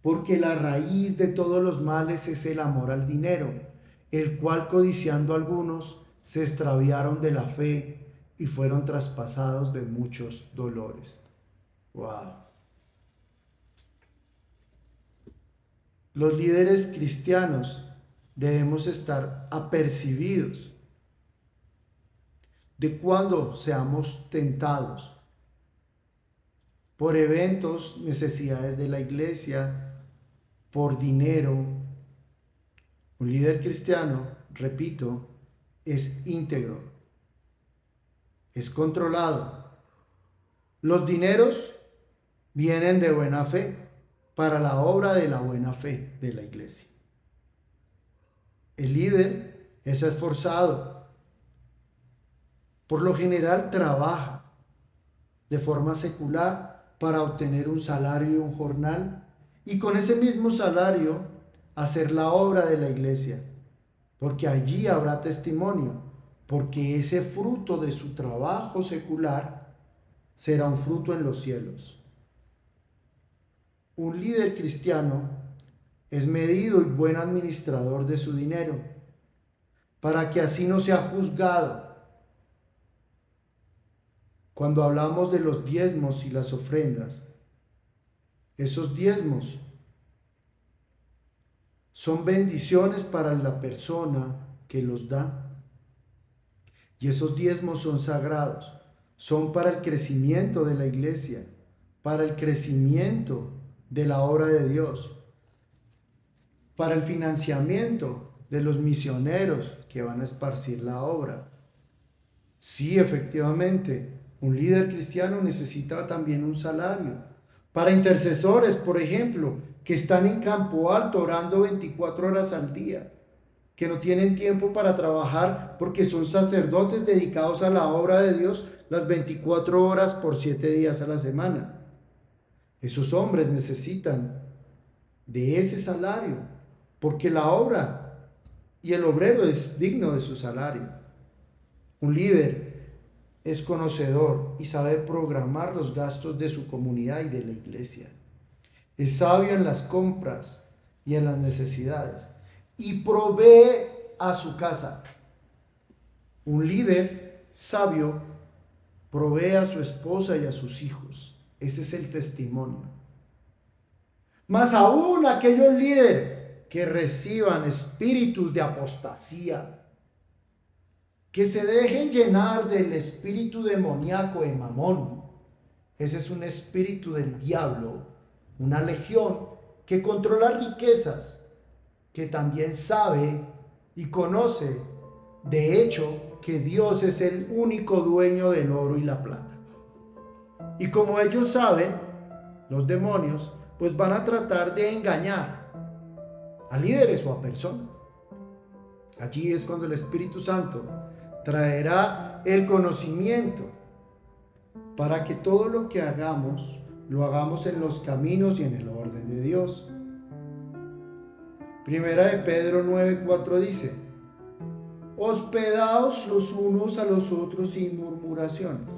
Porque la raíz de todos los males es el amor al dinero, el cual codiciando algunos se extraviaron de la fe y fueron traspasados de muchos dolores. Wow. Los líderes cristianos debemos estar apercibidos de cuando seamos tentados por eventos, necesidades de la iglesia, por dinero. Un líder cristiano, repito, es íntegro, es controlado. Los dineros vienen de buena fe para la obra de la buena fe de la iglesia. El líder es esforzado. Por lo general trabaja de forma secular para obtener un salario y un jornal, y con ese mismo salario hacer la obra de la iglesia, porque allí habrá testimonio, porque ese fruto de su trabajo secular será un fruto en los cielos. Un líder cristiano es medido y buen administrador de su dinero, para que así no sea juzgado. Cuando hablamos de los diezmos y las ofrendas, esos diezmos son bendiciones para la persona que los da. Y esos diezmos son sagrados, son para el crecimiento de la iglesia, para el crecimiento de la obra de Dios, para el financiamiento de los misioneros que van a esparcir la obra. Sí, efectivamente, un líder cristiano necesita también un salario. Para intercesores, por ejemplo, que están en Campo Alto orando 24 horas al día, que no tienen tiempo para trabajar porque son sacerdotes dedicados a la obra de Dios las 24 horas por 7 días a la semana. Esos hombres necesitan de ese salario, porque la obra y el obrero es digno de su salario. Un líder es conocedor y sabe programar los gastos de su comunidad y de la iglesia. Es sabio en las compras y en las necesidades y provee a su casa. Un líder sabio provee a su esposa y a sus hijos. Ese es el testimonio. Más aún aquellos líderes que reciban espíritus de apostasía, que se dejen llenar del espíritu demoníaco de Mamón. Ese es un espíritu del diablo, una legión que controla riquezas, que también sabe y conoce, de hecho, que Dios es el único dueño del oro y la plata. Y como ellos saben, los demonios, pues van a tratar de engañar a líderes o a personas. Allí es cuando el Espíritu Santo traerá el conocimiento para que todo lo que hagamos, lo hagamos en los caminos y en el orden de Dios. Primera de Pedro 9:4 dice: hospedaos los unos a los otros sin murmuraciones.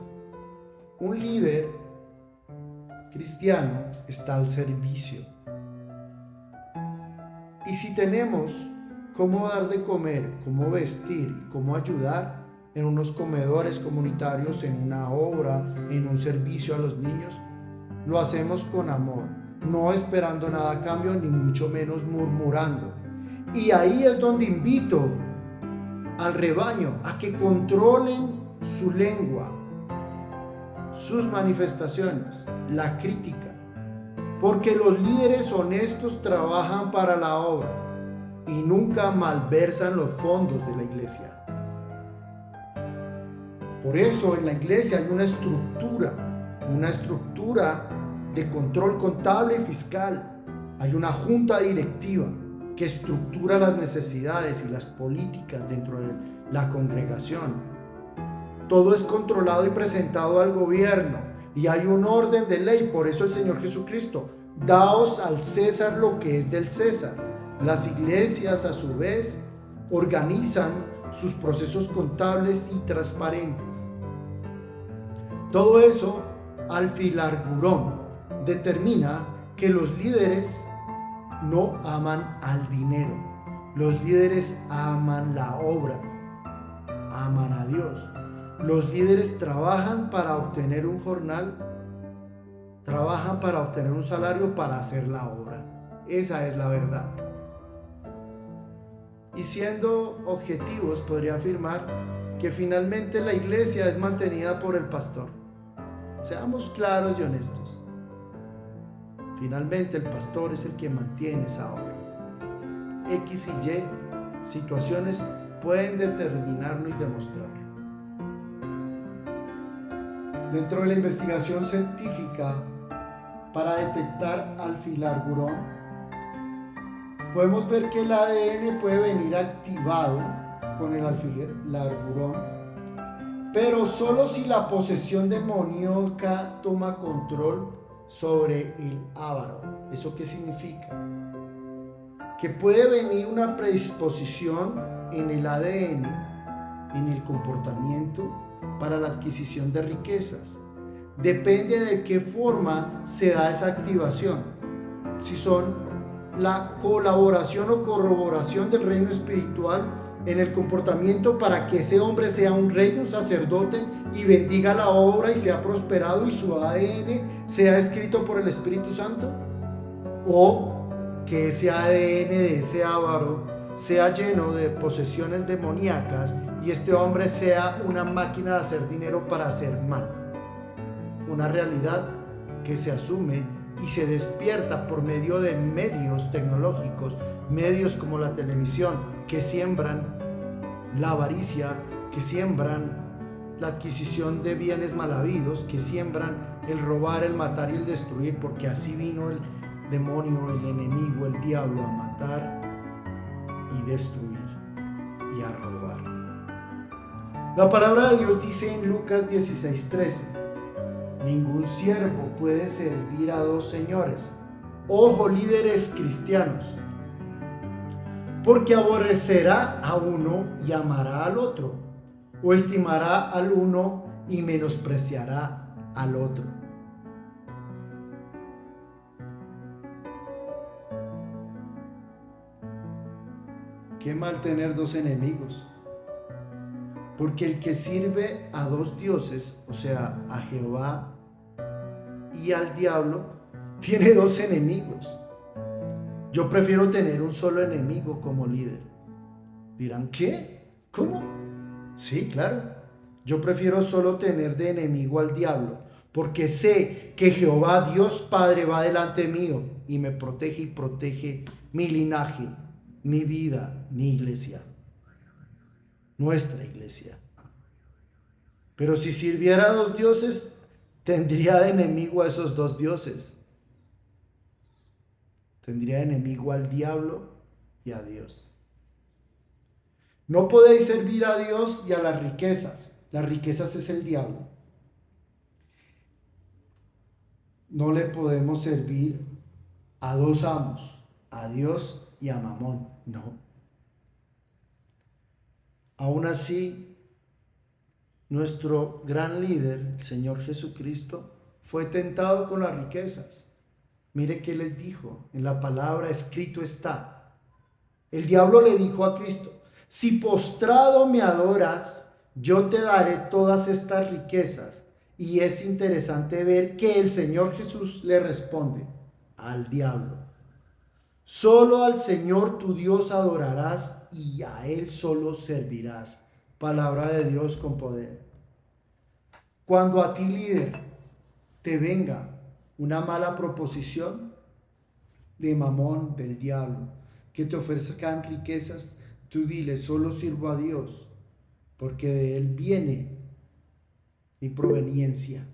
Un líder cristiano está al servicio. Y si tenemos cómo dar de comer, cómo vestir y cómo ayudar en unos comedores comunitarios, en una obra, en un servicio a los niños, lo hacemos con amor, no esperando nada a cambio, ni mucho menos murmurando. Y ahí es donde invito al rebaño a que controlen su lengua, sus manifestaciones, la crítica, porque los líderes honestos trabajan para la obra y nunca malversan los fondos de la iglesia. Por eso en la iglesia hay una estructura de control contable y fiscal. Hay una junta directiva que estructura las necesidades y las políticas dentro de la congregación. Todo es controlado y presentado al gobierno y hay un orden de ley. Por eso el Señor Jesucristo: daos al César lo que es del César. Las iglesias, a su vez, organizan sus procesos contables y transparentes. Todo eso, Alfilargurón, determina que los líderes no aman al dinero. Los líderes aman la obra, aman a Dios. Los líderes trabajan para obtener un jornal, trabajan para obtener un salario para hacer la obra. Esa es la verdad. Y siendo objetivos, podría afirmar que finalmente la iglesia es mantenida por el pastor. Seamos claros y honestos. Finalmente el pastor es el que mantiene esa obra. X y Y situaciones pueden determinarlo y demostrarlo. Dentro de la investigación científica para detectar alfilargurón, podemos ver que el ADN puede venir activado con el alfilargurón, pero solo si la posesión demoníaca toma control sobre el ávaro. ¿Eso qué significa? Que puede venir una predisposición en el ADN, en el comportamiento, para la adquisición de riquezas. Depende de qué forma se da esa activación. Si son la colaboración o corroboración del reino espiritual en el comportamiento para que ese hombre sea un rey, un sacerdote y bendiga la obra y sea prosperado y su ADN sea escrito por el Espíritu Santo, o que ese ADN de ese ávaro sea lleno de posesiones demoníacas y este hombre sea una máquina de hacer dinero para hacer mal. Una realidad que se asume y se despierta por medio de medios tecnológicos, medios como la televisión, que siembran la avaricia, que siembran la adquisición de bienes mal habidos, que siembran el robar, el matar y el destruir, porque así vino el demonio, el enemigo, el diablo a matar y destruir y a robar. La palabra de Dios dice en Lucas 16:13: ningún siervo puede servir a dos señores. Ojo, líderes cristianos, porque aborrecerá a uno y amará al otro, o estimará al uno y menospreciará al otro. Qué mal tener dos enemigos, porque el que sirve a dos dioses, o sea, a Jehová y al diablo, tiene dos enemigos. Yo prefiero tener un solo enemigo como líder. Dirán, ¿qué? ¿Cómo? Sí, claro. Yo prefiero solo tener de enemigo al diablo, porque sé que Jehová Dios Padre va delante mío y me protege y protege mi linaje, mi vida, mi iglesia, nuestra iglesia. Pero si sirviera a dos dioses, tendría de enemigo a esos dos dioses. Tendría de enemigo al diablo y a Dios. No podéis servir a Dios y a las riquezas. Las riquezas es el diablo. No le podemos servir a dos amos, a Dios y a Mamón. No. Aún así, nuestro gran líder, el Señor Jesucristo, fue tentado con las riquezas. Mire qué les dijo en la palabra: escrito está. El diablo le dijo a Cristo: si postrado me adoras, yo te daré todas estas riquezas. Y es interesante ver que el Señor Jesús le responde al diablo: solo al Señor tu Dios adorarás y a Él solo servirás. Palabra de Dios con poder. Cuando a ti, líder, te venga una mala proposición de Mamón, del diablo, que te ofrezcan riquezas, tú dile: solo sirvo a Dios, porque de Él viene mi proveniencia.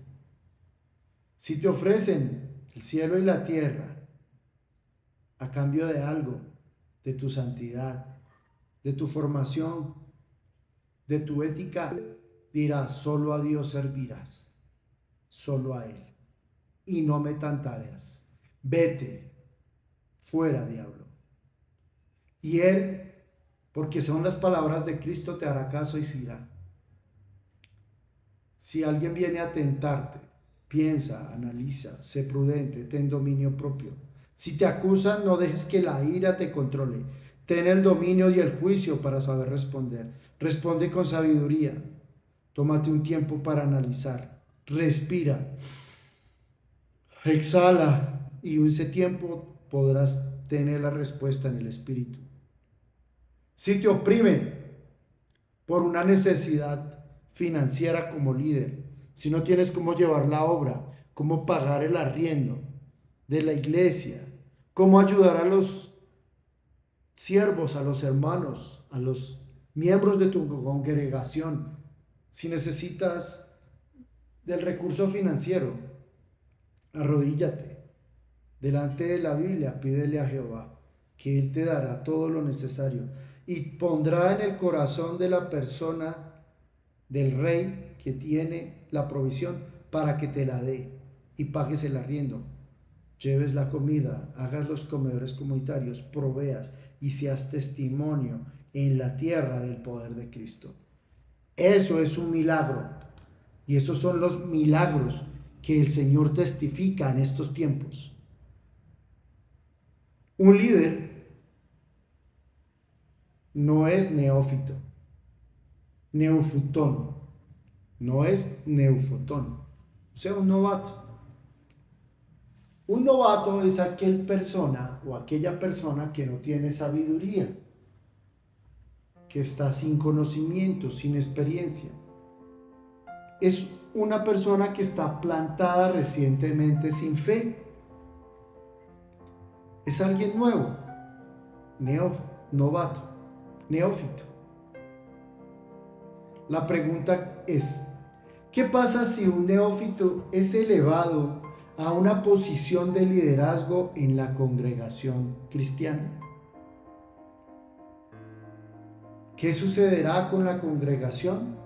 Si te ofrecen el cielo y la tierra a cambio de algo, de tu santidad, de tu formación, de tu ética, dirás: solo a Dios servirás, solo a Él, y no me tentarás. Vete fuera, diablo. Y Él, porque son las palabras de Cristo, te hará caso y se irá. Si alguien viene a tentarte, piensa, analiza, sé prudente, ten dominio propio. Si te acusan, no dejes que la ira te controle. Ten el dominio y el juicio para saber responder. Responde con sabiduría. Tómate un tiempo para analizar. Respira. Exhala. Y en ese tiempo podrás tener la respuesta en el espíritu. Si te oprimen por una necesidad financiera como líder, si no tienes cómo llevar la obra, cómo pagar el arriendo de la iglesia, cómo ayudar a los siervos, a los hermanos, a los miembros de tu congregación, si necesitas del recurso financiero, arrodíllate delante de la Biblia, pídele a Jehová que Él te dará todo lo necesario y pondrá en el corazón de la persona, del rey que tiene la provisión, para que te la dé y pagues el arriendo, lleves la comida, hagas los comedores comunitarios, proveas y seas testimonio en la tierra del poder de Cristo. Eso es un milagro, y esos son los milagros que el Señor testifica en estos tiempos. Un líder no es neófito, neufutón, no es neufutón, o sea, un novato. Un novato es aquel persona o aquella persona que no tiene sabiduría, que está sin conocimiento, sin experiencia. Es una persona que está plantada recientemente sin fe. Es alguien nuevo, novato, neófito. La pregunta es, ¿qué pasa si un neófito es elevado a una posición de liderazgo en la congregación cristiana? ¿Qué sucederá con la congregación?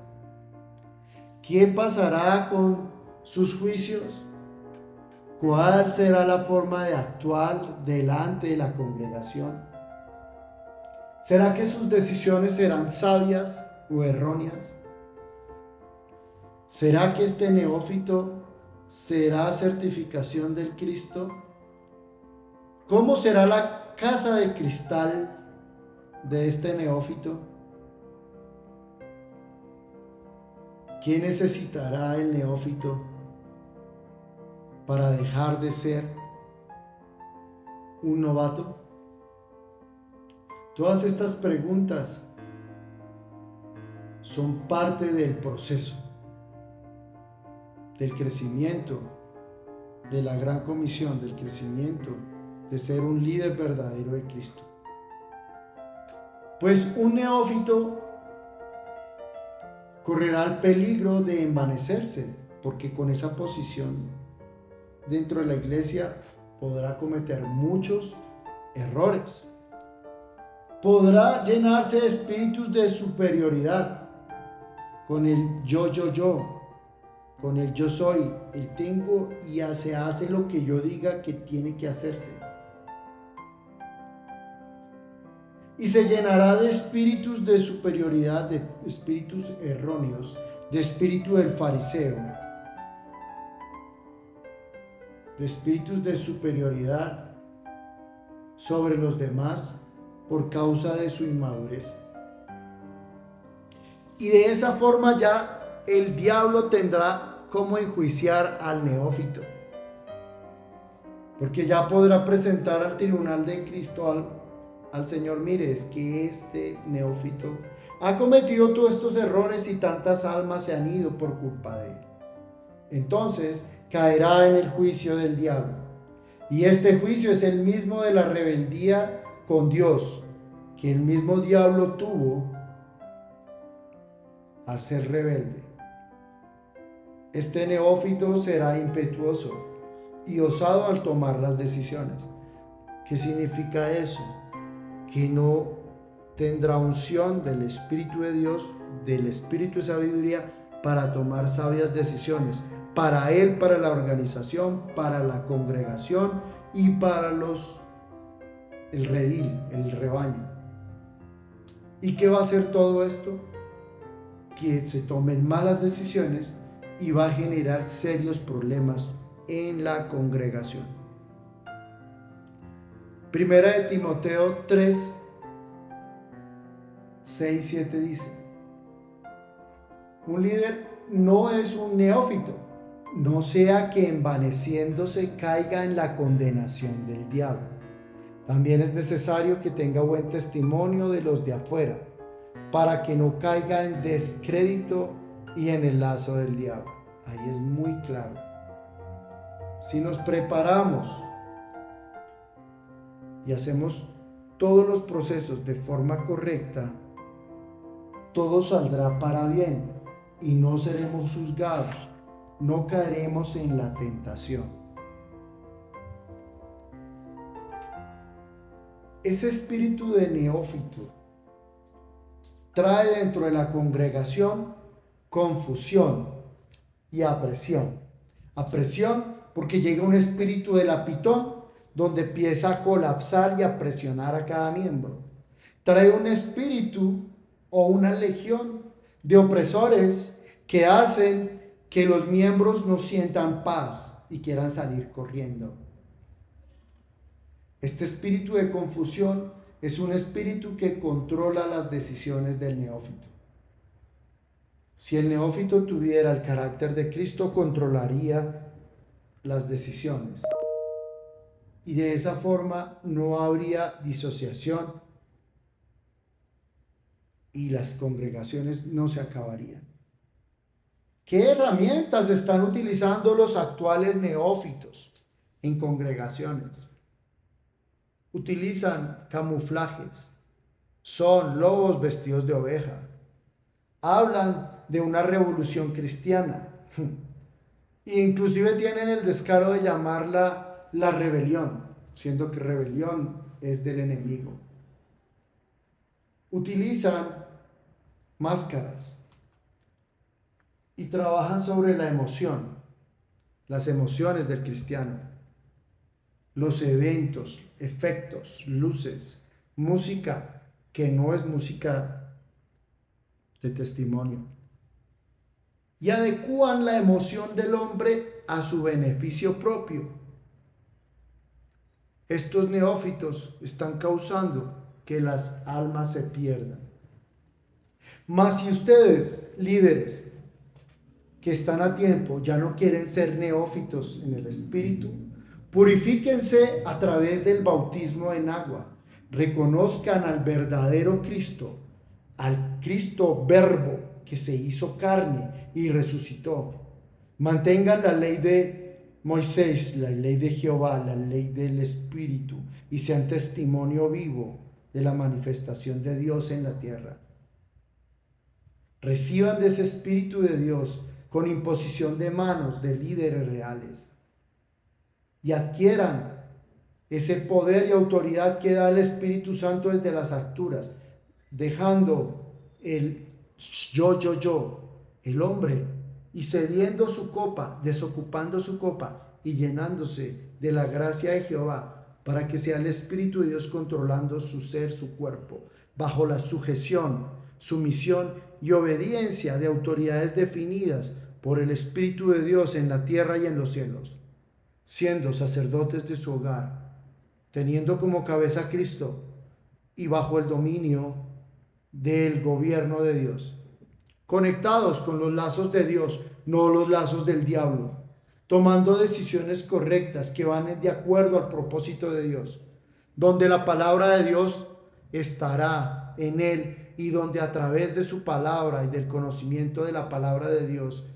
¿Qué pasará con sus juicios? ¿Cuál será la forma de actuar delante de la congregación? ¿Será que sus decisiones serán sabias o erróneas? ¿Será que este neófito será certificación del Cristo? ¿Cómo será la casa de cristal de este neófito? ¿Qué necesitará el neófito para dejar de ser un novato? Todas estas preguntas son parte del proceso, del crecimiento, de la gran comisión, del crecimiento, de ser un líder verdadero de Cristo. Pues un neófito correrá el peligro de envanecerse, porque con esa posición dentro de la iglesia podrá cometer muchos errores. Podrá llenarse de espíritus de superioridad, con el yo, con el yo soy, el tengo y se hace lo que yo diga que tiene que hacerse. Y se llenará de espíritus de superioridad, de espíritus erróneos, de espíritu del fariseo, de espíritus de superioridad sobre los demás por causa de su inmadurez. Y de esa forma ya el diablo tendrá cómo enjuiciar al neófito, porque ya podrá presentar al tribunal de Cristo al Señor: mire, es que este neófito ha cometido todos estos errores y tantas almas se han ido por culpa de él. Entonces caerá en el juicio del diablo. Y este juicio es el mismo de la rebeldía con Dios que el mismo diablo tuvo al ser rebelde. Este neófito será impetuoso y osado al tomar las decisiones. ¿Qué significa eso? Que no tendrá unción del Espíritu de Dios, del Espíritu de sabiduría, para tomar sabias decisiones, para él, para la organización, para la congregación y para el redil, el rebaño. ¿Y qué va a hacer todo esto? Que se tomen malas decisiones y va a generar serios problemas en la congregación. Primera de Timoteo 3, 6, 7 dice: un líder no es un neófito, no sea que envaneciéndose caiga en la condenación del diablo. También es necesario que tenga buen testimonio de los de afuera, para que no caiga en descrédito y en el lazo del diablo. Ahí es muy claro. Si nos preparamos y hacemos todos los procesos de forma correcta, todo saldrá para bien y no seremos juzgados, no caeremos en la tentación. Ese espíritu de neófito trae dentro de la congregación confusión y apresión. Apresión porque llega un espíritu de lapitón donde empieza a colapsar y a presionar a cada miembro. Trae un espíritu o una legión de opresores que hacen que los miembros no sientan paz y quieran salir corriendo. Este espíritu de confusión es un espíritu que controla las decisiones del neófito. Si el neófito tuviera el carácter de Cristo, controlaría las decisiones. Y de esa forma no habría disociación y las congregaciones no se acabarían. ¿Qué herramientas están utilizando los actuales neófitos en congregaciones? Utilizan camuflajes, son lobos vestidos de oveja, hablan de una revolución cristiana e inclusive tienen el descaro de llamarla la rebelión, siendo que rebelión es del enemigo. Utilizan máscaras y trabajan sobre la emoción, las emociones del cristiano, los eventos, efectos, luces, música que no es música de testimonio, y adecúan la emoción del hombre a su beneficio propio. Estos neófitos están causando que las almas se pierdan. Mas si ustedes, líderes que están a tiempo, ya no quieren ser neófitos en el espíritu, purifíquense a través del bautismo en agua. Reconozcan al verdadero Cristo, al Cristo Verbo que se hizo carne y resucitó. Mantengan la ley de Moisés, la ley de Jehová, la ley del Espíritu, y sean testimonio vivo de la manifestación de Dios en la tierra. Reciban de ese Espíritu de Dios con imposición de manos de líderes reales y adquieran ese poder y autoridad que da el Espíritu Santo desde las alturas, dejando el yo, el hombre, y cediendo su copa, desocupando su copa y llenándose de la gracia de Jehová, para que sea el Espíritu de Dios controlando su ser, su cuerpo, bajo la sujeción, sumisión y obediencia de autoridades definidas por el Espíritu de Dios en la tierra y en los cielos, siendo sacerdotes de su hogar, teniendo como cabeza a Cristo y bajo el dominio del gobierno de Dios, conectados con los lazos de Dios, no los lazos del diablo, tomando decisiones correctas que van de acuerdo al propósito de Dios, donde la palabra de Dios estará en él y donde a través de su palabra y del conocimiento de la palabra de Dios,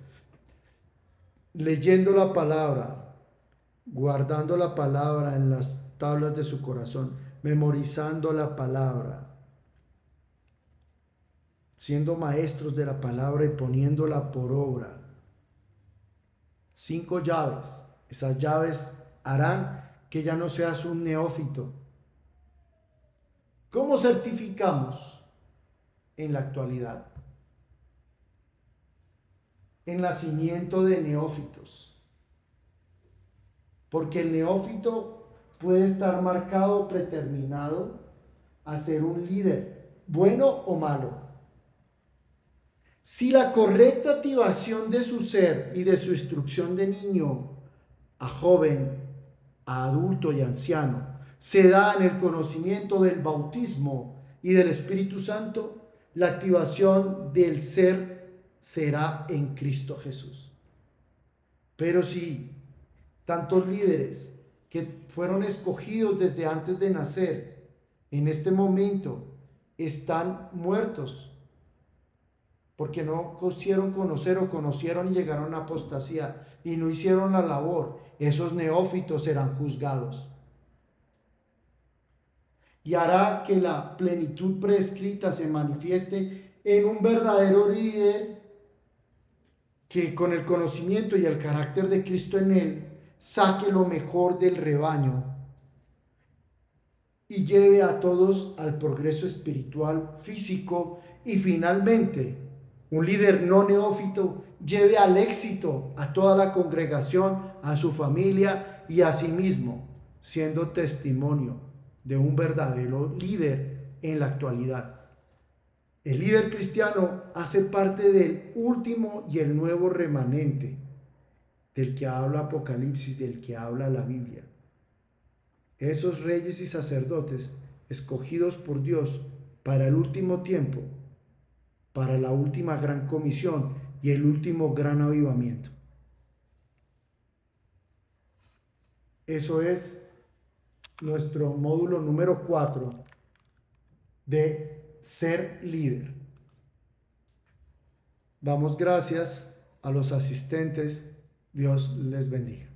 leyendo la palabra, guardando la palabra en las tablas de su corazón, memorizando la palabra, siendo maestros de la palabra y poniéndola por obra. 5 llaves. Esas llaves harán que ya no seas un neófito. ¿Cómo certificamos en la actualidad el nacimiento de neófitos? Porque el neófito puede estar marcado, predeterminado a ser un líder, bueno o malo. Si la correcta activación de su ser y de su instrucción de niño a joven, a adulto y anciano se da en el conocimiento del bautismo y del Espíritu Santo, la activación del ser será en Cristo Jesús. Pero si tantos líderes que fueron escogidos desde antes de nacer, en este momento están muertos, porque no quisieron conocer o conocieron y llegaron a apostasía y no hicieron la labor, esos neófitos serán juzgados. Y hará que la plenitud prescrita se manifieste en un verdadero líder que con el conocimiento y el carácter de Cristo en él saque lo mejor del rebaño y lleve a todos al progreso espiritual, físico y finalmente un líder no neófito lleve al éxito a toda la congregación, a su familia y a sí mismo, siendo testimonio de un verdadero líder en la actualidad. El líder cristiano hace parte del último y el nuevo remanente del que habla Apocalipsis, del que habla la Biblia. Esos reyes y sacerdotes escogidos por Dios para el último tiempo, para la última gran comisión y el último gran avivamiento. Eso es nuestro módulo número 4 de ser líder. Damos gracias a los asistentes. Dios les bendiga.